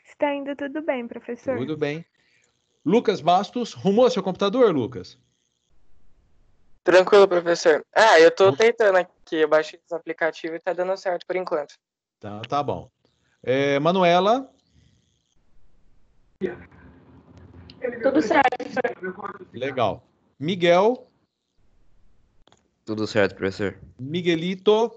Está indo tudo bem, professor. Tudo bem. Lucas Bastos, rumou seu computador, Lucas? Tranquilo, professor. Eu tô tentando aqui, eu baixei esse aplicativo e tá dando certo por enquanto. Tá bom. Manuela. Tudo certo. Legal. Miguel. Tudo certo, professor. Miguelito.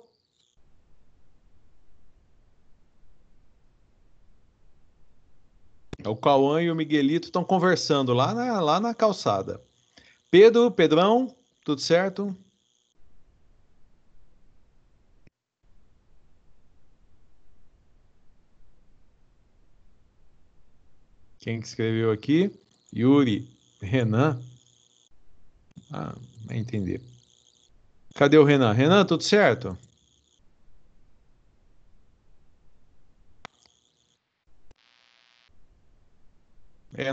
O Cauã e o Miguelito estão conversando lá na calçada. Pedrão, tudo certo? Quem que escreveu aqui? Yuri. Renan. Ah, vai entender. Cadê o Renan? Renan, tudo certo?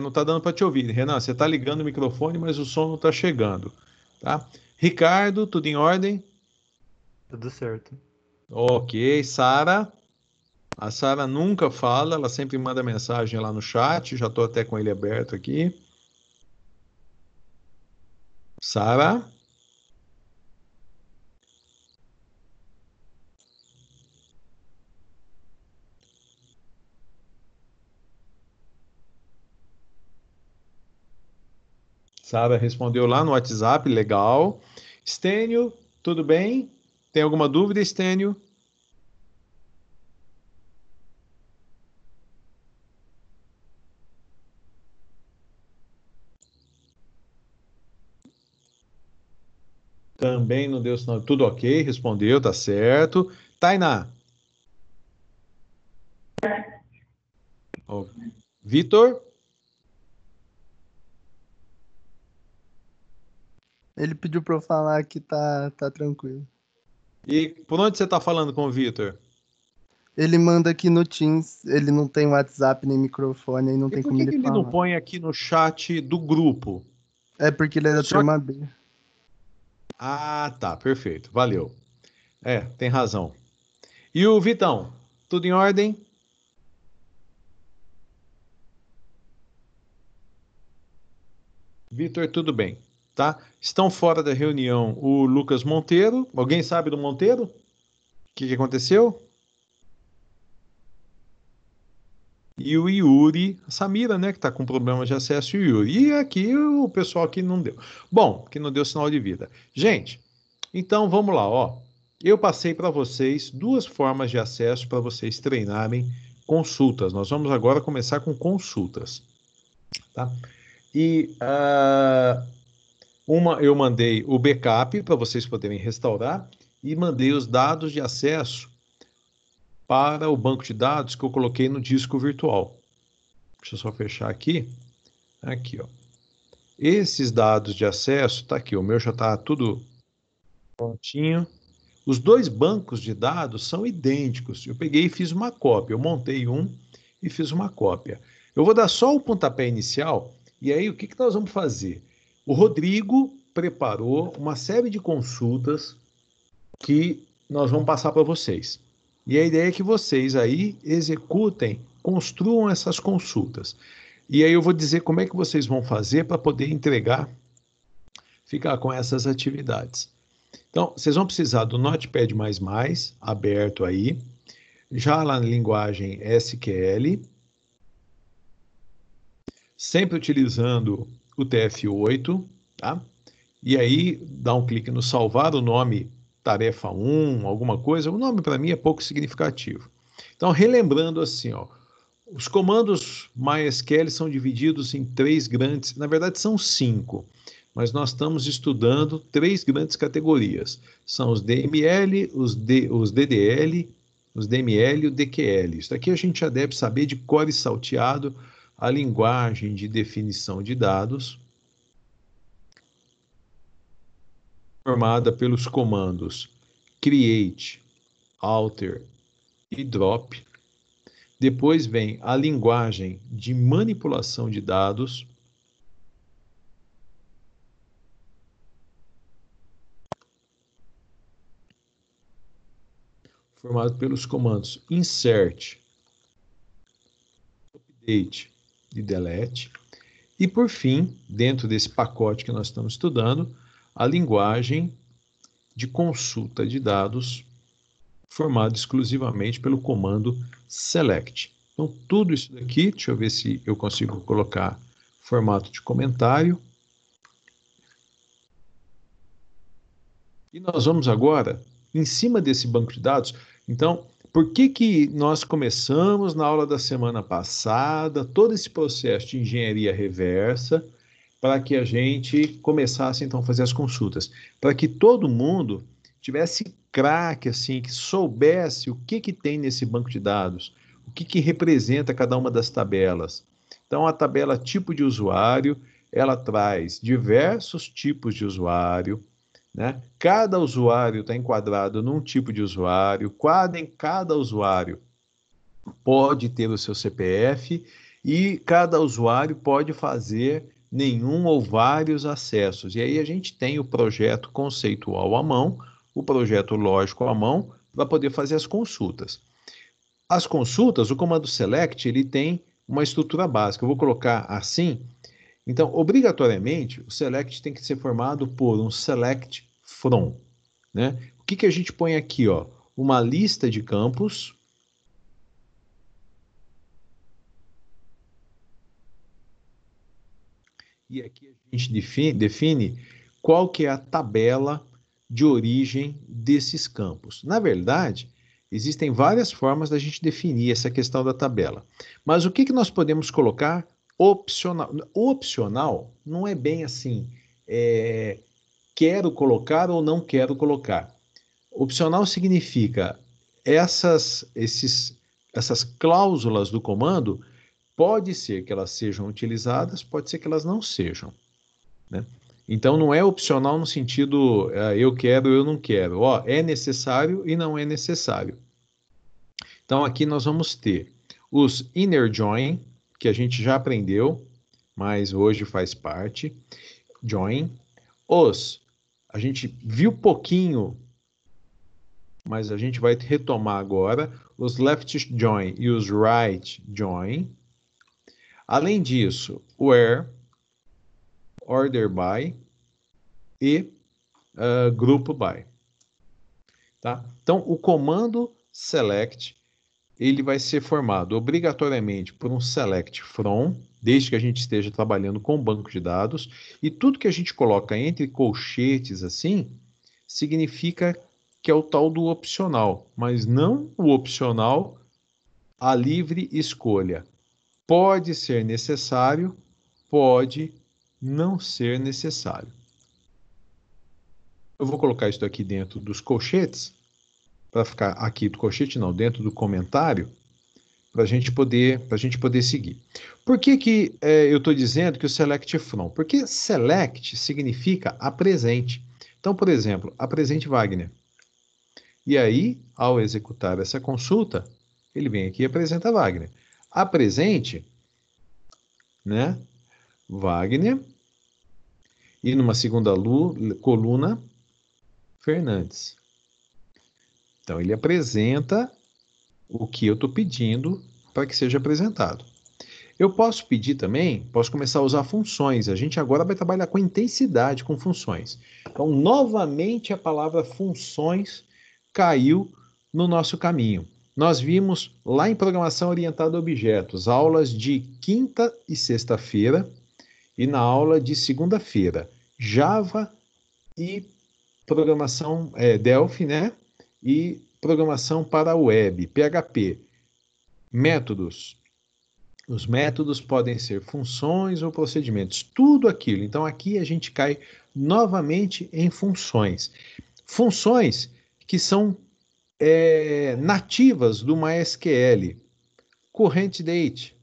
Não tá dando para te ouvir. Renan, você tá ligando o microfone, mas o som não tá chegando, tá? Ricardo, tudo em ordem? Tudo certo. Ok. Sara? A Sara nunca fala, ela sempre manda mensagem lá no chat, já tô até com ele aberto aqui. Sara? Sara respondeu lá no WhatsApp, legal. Estênio, tudo bem? Tem alguma dúvida, Estênio? Também não deu sinal. Tudo ok, respondeu, tá certo. Tainá? Ó, Vitor? Ele pediu pra eu falar que tá tranquilo. E por onde você está falando com o Vitor? Ele manda aqui no Teams, ele não tem WhatsApp nem microfone, aí não E tem por como que ele que ele falar. não põe aqui no chat do grupo? É porque ele é da Só turma B. Ah, tá, perfeito, valeu. Tem razão. E o Vitão, tudo em ordem? Vitor, tudo bem, tá? Estão fora da reunião o Lucas Monteiro. Alguém sabe do Monteiro? O que aconteceu? E o Yuri, a Samira, né, que está com problema de acesso, e o Yuri. E aqui o pessoal que não deu. Bom, que não deu sinal de vida. Gente, então vamos lá, ó. Eu passei para vocês duas formas de acesso para vocês treinarem consultas. Nós vamos agora começar com consultas, tá? E uma eu mandei o backup para vocês poderem restaurar e mandei os dados de acesso para o banco de dados que eu coloquei no disco virtual. Deixa eu só fechar aqui. Aqui, ó. Esses dados de acesso, tá aqui, o meu já está tudo prontinho. Os dois bancos de dados são idênticos. Eu peguei e fiz uma cópia. Eu montei um e fiz uma cópia. Eu vou dar só o pontapé inicial e aí o que nós vamos fazer? O Rodrigo preparou uma série de consultas que nós vamos passar para vocês. E a ideia é que vocês aí executem, construam essas consultas. E aí eu vou dizer como é que vocês vão fazer para poder entregar, ficar com essas atividades. Então, vocês vão precisar do Notepad++ aberto aí, já lá na linguagem SQL, sempre utilizando o TF8, tá? E aí dá um clique no salvar o nome tarefa 1, alguma coisa. O nome para mim é pouco significativo. Então, relembrando assim, ó, os comandos MySQL são divididos em três grandes, na verdade são 5, mas nós estamos estudando três grandes categorias. São os DML, os DDL, os DML e o DQL. Isso aqui a gente já deve saber de cor e salteado, a linguagem de definição de dados, formada pelos comandos create, alter e drop. Depois vem a linguagem de manipulação de dados, formado pelos comandos insert, update e delete. E por fim, dentro desse pacote que nós estamos estudando, a linguagem de consulta de dados, formado exclusivamente pelo comando select. Então, tudo isso daqui, deixa eu ver se eu consigo colocar formato de comentário. E nós vamos agora, em cima desse banco de dados, então, por que nós começamos na aula da semana passada, todo esse processo de engenharia reversa, para que a gente começasse, então, a fazer as consultas? Para que todo mundo tivesse craque, assim, que soubesse o que tem nesse banco de dados, o que representa cada uma das tabelas. Então, a tabela tipo de usuário, ela traz diversos tipos de usuário, né? Cada usuário está enquadrado num tipo de usuário, cada usuário pode ter o seu CPF e cada usuário pode fazer nenhum ou vários acessos. E aí a gente tem o projeto conceitual à mão, o projeto lógico à mão, para poder fazer as consultas. As consultas, o comando select, ele tem uma estrutura básica. Eu vou colocar assim. Então, obrigatoriamente, o select tem que ser formado por um select from, né? O que a gente põe aqui, ó? Uma lista de campos. E aqui a gente define qual que é a tabela de origem desses campos. Na verdade, existem várias formas da gente definir essa questão da tabela. Mas o que nós podemos colocar opcional? O opcional não é bem assim, quero colocar ou não quero colocar. Opcional significa essas cláusulas do comando. Pode ser que elas sejam utilizadas, pode ser que elas não sejam, né? Então, não é opcional no sentido eu quero, eu não quero. Ó, é necessário e não é necessário. Então, aqui nós vamos ter os inner join, que a gente já aprendeu, mas hoje faz parte. Join. A gente viu pouquinho, mas a gente vai retomar agora. Os left join e os right join. Além disso, where, order by e grupo by. Tá? Então, o comando select, ele vai ser formado obrigatoriamente por um select from, desde que a gente esteja trabalhando com banco de dados, e tudo que a gente coloca entre colchetes assim, significa que é o tal do opcional, mas não o opcional a livre escolha. Pode ser necessário, pode não ser necessário. Eu vou colocar isso aqui dentro dos colchetes, para ficar aqui do colchete, não, dentro do comentário, para a gente poder seguir. Por que eu estou dizendo que o select from? Porque select significa apresente. Então, por exemplo, apresente Wagner. E aí, ao executar essa consulta, ele vem aqui e apresenta Wagner. Apresente, né? Wagner, e numa segunda coluna, Fernandes. Então, ele apresenta o que eu estou pedindo para que seja apresentado. Eu posso pedir também, posso começar a usar funções. A gente agora vai trabalhar com intensidade, com funções. Então, novamente, a palavra funções caiu no nosso caminho. Nós vimos lá em Programação Orientada a Objetos, aulas de quinta e sexta-feira, e na aula de segunda-feira, Java e programação Delphi, né? E programação para web, PHP. Métodos. Os métodos podem ser funções ou procedimentos, tudo aquilo. Então, aqui a gente cai novamente em funções. Funções que são nativas do MySQL. Current date.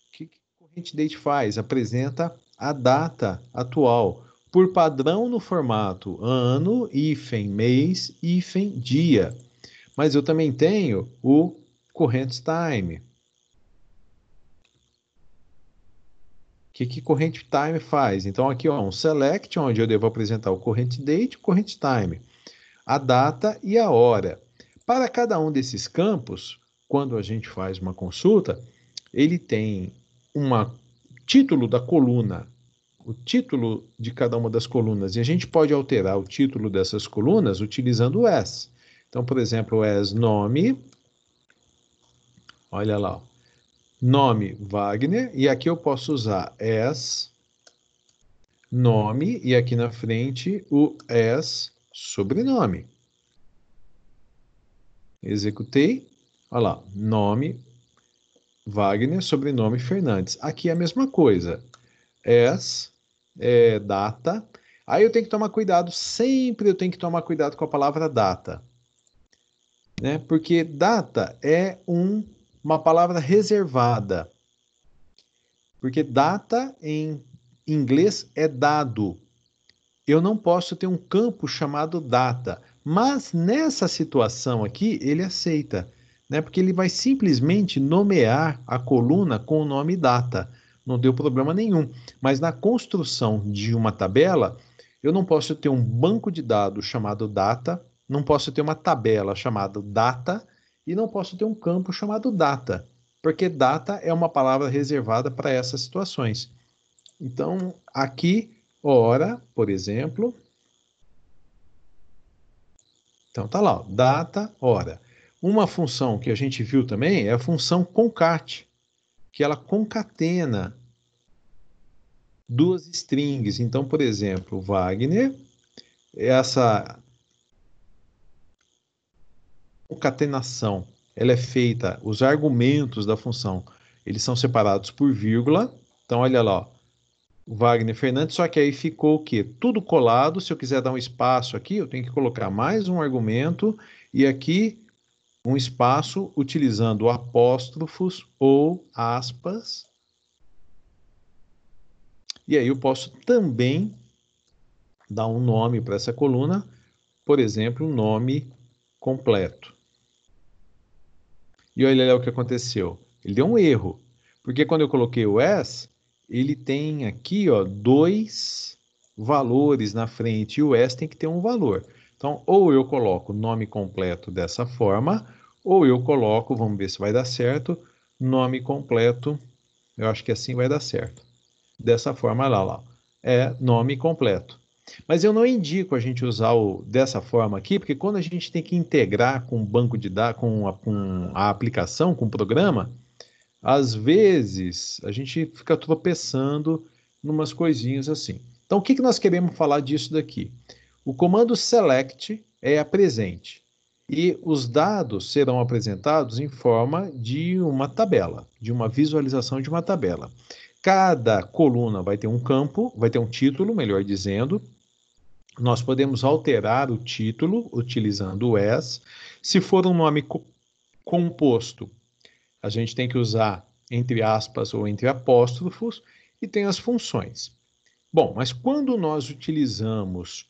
O que Current date faz? Apresenta a data atual, por padrão no formato ano, hífen, mês, hífen, dia. Mas eu também tenho o current time. O que current time faz? Então, aqui, ó, um select, onde eu devo apresentar o current date e o current time, a data e a hora. Para cada um desses campos, quando a gente faz uma consulta, ele tem um título da coluna, o título de cada uma das colunas, e a gente pode alterar o título dessas colunas utilizando o as. Então, por exemplo, as nome, olha lá, nome Wagner, e aqui eu posso usar as nome, e aqui na frente o as sobrenome. Executei, olha lá, nome Wagner, sobrenome Fernandes. Aqui é a mesma coisa, as data. Aí eu tenho que tomar cuidado, sempre eu tenho que tomar cuidado com a palavra data, né? Porque data é uma palavra reservada. Porque data em inglês é dado. Eu não posso ter um campo chamado data. Mas nessa situação aqui, ele aceita, né? Porque ele vai simplesmente nomear a coluna com o nome data. Não deu problema nenhum. Mas na construção de uma tabela, eu não posso ter um banco de dados chamado data, não posso ter uma tabela chamada data e não posso ter um campo chamado data, porque data é uma palavra reservada para essas situações. Então, aqui, hora, por exemplo. Então, tá lá, ó, data, hora. Uma função que a gente viu também é a função concat, que ela concatena duas strings. Então, por exemplo, Wagner, essa concatenação, ela é feita, os argumentos da função, eles são separados por vírgula. Então, olha lá, ó, Wagner Fernandes, só que aí ficou o quê? Tudo colado. Se eu quiser dar um espaço aqui, eu tenho que colocar mais um argumento e aqui um espaço utilizando apóstrofos ou aspas. E aí eu posso também dar um nome para essa coluna, por exemplo, um nome completo. E olha lá o que aconteceu. Ele deu um erro, porque quando eu coloquei o as, ele tem aqui, ó, dois valores na frente, e o as tem que ter um valor. Então, ou eu coloco o nome completo dessa forma, ou eu coloco, vamos ver se vai dar certo, nome completo, eu acho que assim vai dar certo. Dessa forma lá, é nome completo. Mas eu não indico a gente usar dessa forma aqui, porque quando a gente tem que integrar com o banco de dados, com a aplicação, com o programa, às vezes a gente fica tropeçando numas coisinhas assim. Então, o que nós queremos falar disso daqui? O comando select é presente e os dados serão apresentados em forma de uma tabela, de uma visualização de uma tabela. Cada coluna vai ter um campo, vai ter um título, melhor dizendo. Nós podemos alterar o título utilizando o as. Se for um nome composto, a gente tem que usar entre aspas ou entre apóstrofos e tem as funções. Bom, mas quando nós utilizamos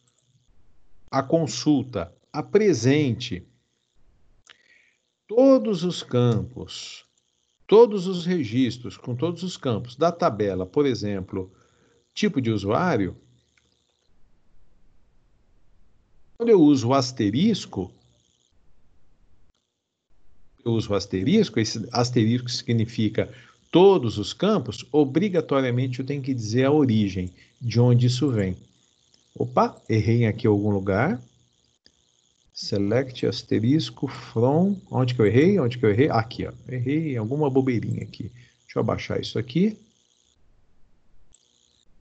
a consulta a presente, todos os campos, todos os registros com todos os campos da tabela, por exemplo, tipo de usuário, quando eu uso o asterisco, esse asterisco significa todos os campos, obrigatoriamente eu tenho que dizer a origem, de onde isso vem. Opa, errei aqui em algum lugar. Select asterisco from. Onde que eu errei? Onde que eu errei? Aqui, ó. Errei em alguma bobeirinha aqui. Deixa eu abaixar isso aqui.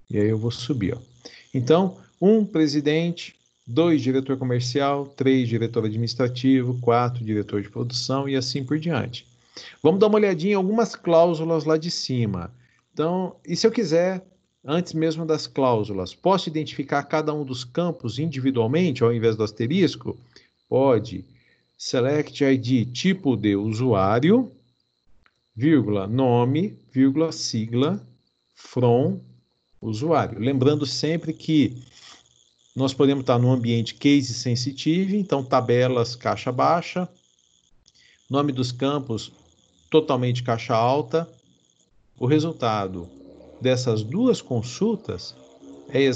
E aí eu vou subir, ó. Então, 1 presidente, 2 diretor comercial, 3 diretor administrativo, 4 diretor de produção e assim por diante. Vamos dar uma olhadinha em algumas cláusulas lá de cima. Então, e se eu quiser, antes mesmo das cláusulas, posso identificar cada um dos campos individualmente, ao invés do asterisco? Pode. Select ID tipo de usuário, vírgula, nome, vírgula, sigla, from, usuário. Lembrando sempre que nós podemos estar no ambiente case sensitive, então tabelas caixa baixa, nome dos campos totalmente caixa alta. O resultado dessas duas consultas é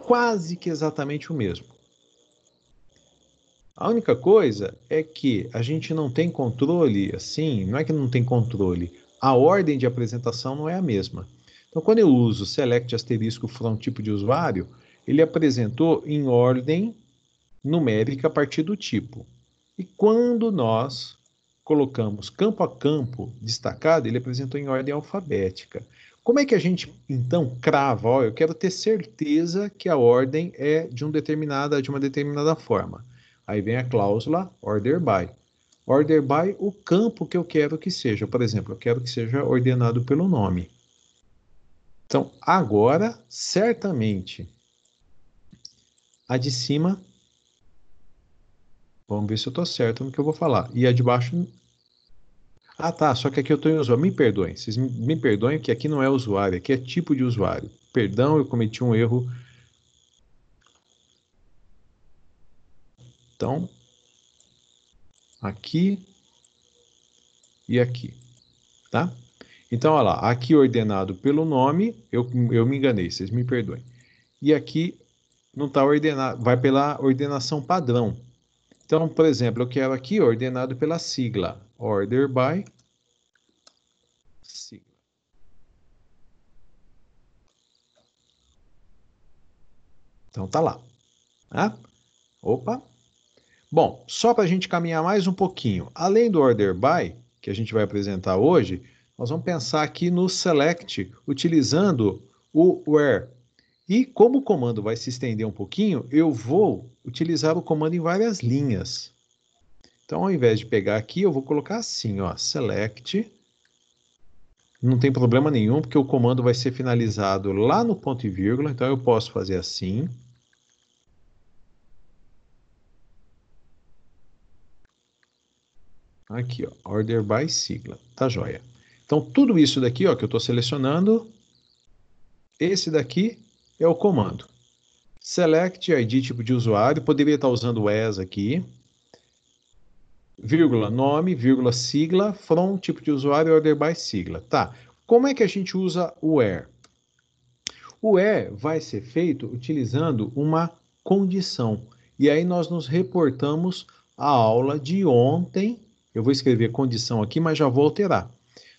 quase que exatamente o mesmo. A única coisa é que a gente não tem controle, assim, não é que não tem controle, a ordem de apresentação não é a mesma. Então, quando eu uso select asterisco from tipo de usuário, ele apresentou em ordem numérica a partir do tipo. E quando nós colocamos campo a campo destacado, ele apresentou em ordem alfabética. Como é que a gente, então, crava? Ó, eu quero ter certeza que a ordem é de uma determinada forma. Aí vem a cláusula order by. Order by o campo que eu quero que seja. Por exemplo, eu quero que seja ordenado pelo nome. Então, agora, certamente, a de cima, vamos ver se eu estou certo no que eu vou falar. E a de baixo, Ah, tá, só que aqui eu estou em usuário. Me perdoem, vocês me perdoem que aqui não é usuário, aqui é tipo de usuário. Perdão, eu cometi um erro. Então, aqui e aqui, tá? Então, olha lá, aqui ordenado pelo nome, eu me enganei, vocês me perdoem. E aqui não está ordenado, vai pela ordenação padrão. Então, por exemplo, eu quero aqui ordenado pela sigla, order by sigla. Então, tá lá. Tá? Opa. Bom, só para a gente caminhar mais um pouquinho, além do order by, que a gente vai apresentar hoje, nós vamos pensar aqui no select, utilizando o where. E como o comando vai se estender um pouquinho, eu vou utilizar o comando em várias linhas. Então, ao invés de pegar aqui, eu vou colocar assim, ó, select. Não tem problema nenhum, porque o comando vai ser finalizado lá no ponto e vírgula, então eu posso fazer assim. Aqui, ó, order by sigla, tá joia. Então, tudo isso daqui, ó, que eu estou selecionando, esse daqui é o comando. Select ID tipo de usuário, poderia estar usando o as aqui, vírgula, nome, vírgula, sigla, from, tipo de usuário, order by sigla. Tá, como é que a gente usa o where? O where vai ser feito utilizando uma condição. E aí nós nos reportamos à aula de ontem. Eu vou escrever condição aqui, mas já vou alterar.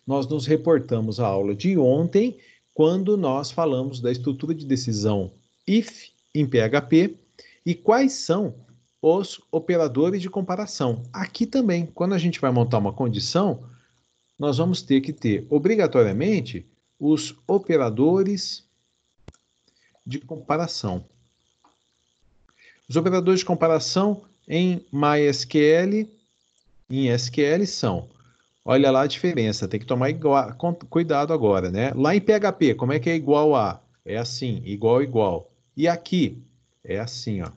Nós nos reportamos à aula de ontem, quando nós falamos da estrutura de decisão if em PHP e quais são os operadores de comparação. Aqui também, quando a gente vai montar uma condição, nós vamos ter que ter, obrigatoriamente, os operadores de comparação. Os operadores de comparação em MySQL, em SQL são, olha lá a diferença, tem que tomar cuidado agora, né? Lá em PHP, como é que é igual a? É assim, igual, igual. E aqui, é assim, ó.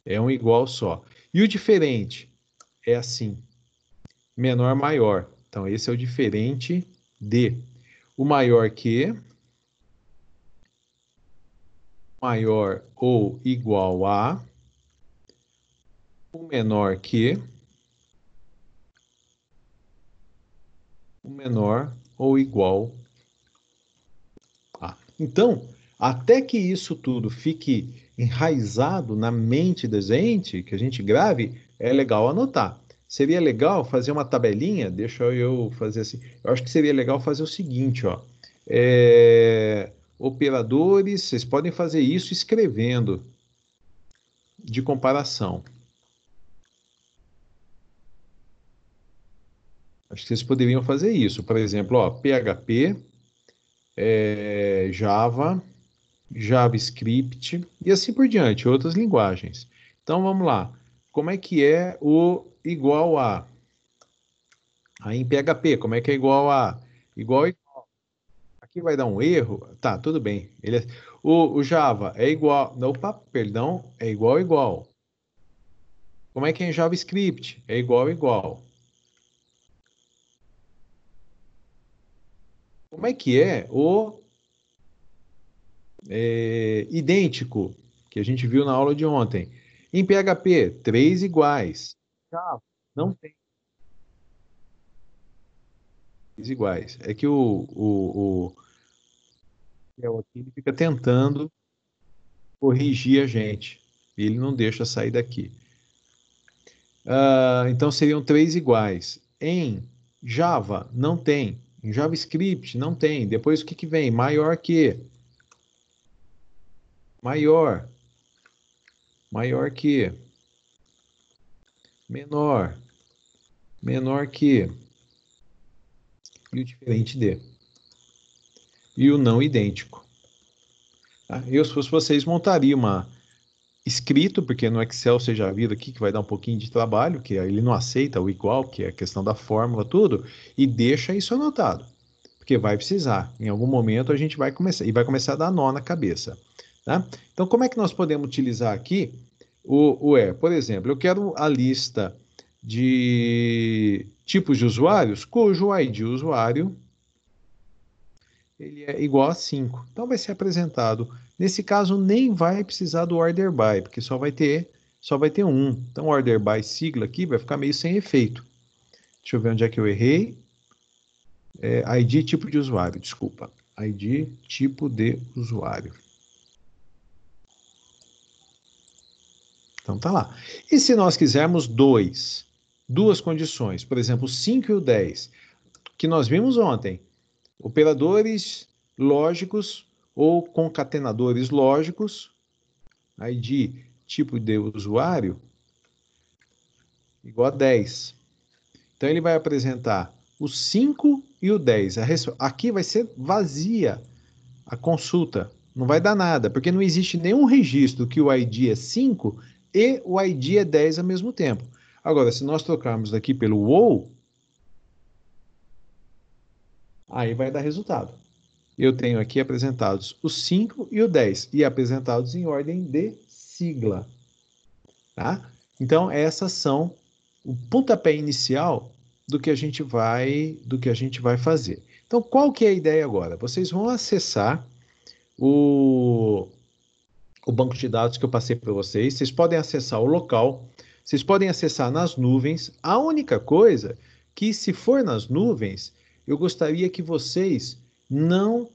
É um igual só. E o diferente? É assim, menor, maior. Então, esse é o diferente de. O maior que, maior ou igual a, o menor que, o menor ou igual a. Então, até que isso tudo fique enraizado na mente da gente, que a gente grave, é legal anotar. Seria legal fazer uma tabelinha, deixa eu fazer assim. Eu acho que seria legal fazer o seguinte, ó. Operadores, vocês podem fazer isso escrevendo, de comparação. Acho que vocês poderiam fazer isso. Por exemplo, ó, PHP, Java, JavaScript e assim por diante, outras linguagens. Então vamos lá. Como é que é o igual a? Aí em PHP, como é que é igual a? Igual, igual. Aqui vai dar um erro. Tá, tudo bem. O Java é igual. Opa, perdão, é igual, igual. Como é que é em JavaScript? É igual, igual. Como é que é o idêntico, que a gente viu na aula de ontem? Em PHP, 3 iguais. Java, não tem 3 iguais. É que o aqui ele fica tentando corrigir a gente. E ele não deixa sair daqui. Então seriam 3 iguais. Em Java, não tem. Em JavaScript, não tem. Depois o que vem? Maior que. Maior. Maior que. Menor. Menor que. E o diferente de. E o não idêntico. Tá? Eu, se fosse vocês, montaria uma escrito, porque no Excel você já viu aqui que vai dar um pouquinho de trabalho, que ele não aceita o igual, que é a questão da fórmula, tudo, e deixa isso anotado, porque vai precisar. Em algum momento a gente vai começar, e vai começar a dar nó na cabeça. Tá? Então, como é que nós podemos utilizar aqui o where? Por exemplo, eu quero a lista de tipos de usuários cujo ID usuário ele é igual a 5. Então vai ser apresentado. Nesse caso, nem vai precisar do order by, porque só vai ter um. Então, order by sigla aqui vai ficar meio sem efeito. Deixa eu ver onde é que eu errei. ID tipo de usuário, desculpa. ID tipo de usuário. Então tá lá. E se nós quisermos duas condições, por exemplo, o 5 e o 10, que nós vimos ontem, operadores lógicos ou concatenadores lógicos, ID tipo de usuário, igual a 10. Então ele vai apresentar o 5 e o 10. Aqui vai ser vazia a consulta. Não vai dar nada, porque não existe nenhum registro que o ID é 5 e o ID é 10 ao mesmo tempo. Agora, se nós trocarmos aqui pelo WOW, aí vai dar resultado. Eu tenho aqui apresentados o 5 e o 10, e apresentados em ordem de sigla. Tá? Então, essas são o pontapé inicial do que a gente vai fazer. Então, qual que é a ideia agora? Vocês vão acessar o banco de dados que eu passei para vocês. Vocês podem acessar o local, vocês podem acessar nas nuvens. A única coisa que, se for nas nuvens, eu gostaria que vocês não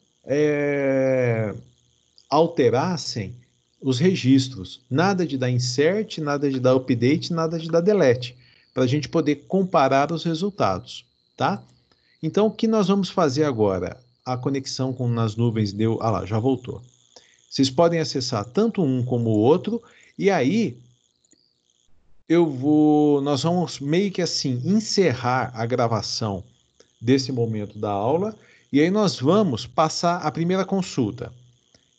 alterassem os registros. Nada de dar insert, nada de dar update, nada de dar delete, para a gente poder comparar os resultados, tá? Então, o que nós vamos fazer agora? A conexão nas nuvens deu... Ah lá, já voltou. Vocês podem acessar tanto um como o outro, e aí nós vamos meio que assim encerrar a gravação desse momento da aula, e aí nós vamos passar a primeira consulta.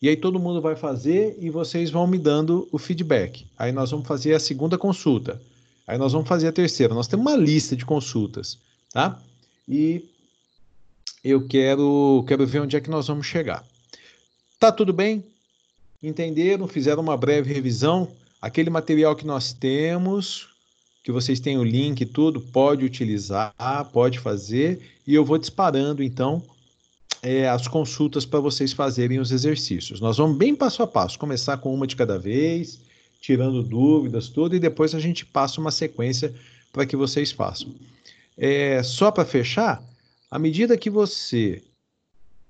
E aí todo mundo vai fazer e vocês vão me dando o feedback. Aí nós vamos fazer a segunda consulta. Aí nós vamos fazer a terceira. Nós temos uma lista de consultas, tá? E eu quero ver onde é que nós vamos chegar. Tá tudo bem? Entenderam? Fizeram uma breve revisão? Aquele material que nós temos, que vocês têm o link e tudo, pode utilizar, pode fazer, e eu vou disparando, então, as consultas para vocês fazerem os exercícios. Nós vamos bem passo a passo, começar com uma de cada vez, tirando dúvidas, tudo, e depois a gente passa uma sequência para que vocês façam. Só para fechar, à medida que você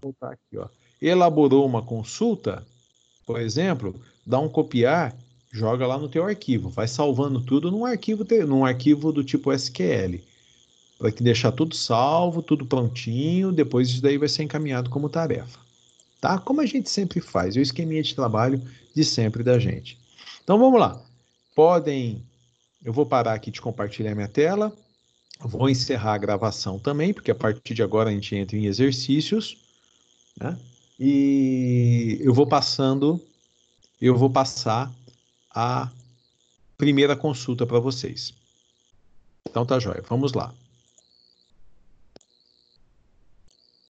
voltar aqui, ó, elaborou uma consulta, por exemplo, dá um copiar, joga lá no teu arquivo, vai salvando tudo num arquivo do tipo SQL, para que deixar tudo salvo, tudo prontinho, depois isso daí vai ser encaminhado como tarefa, tá? Como a gente sempre faz, é o esqueminha de trabalho de sempre da gente. Então vamos lá, eu vou parar aqui de compartilhar minha tela, vou encerrar a gravação também, porque a partir de agora a gente entra em exercícios, né? E eu vou passar a primeira consulta para vocês. Então tá jóia, vamos lá.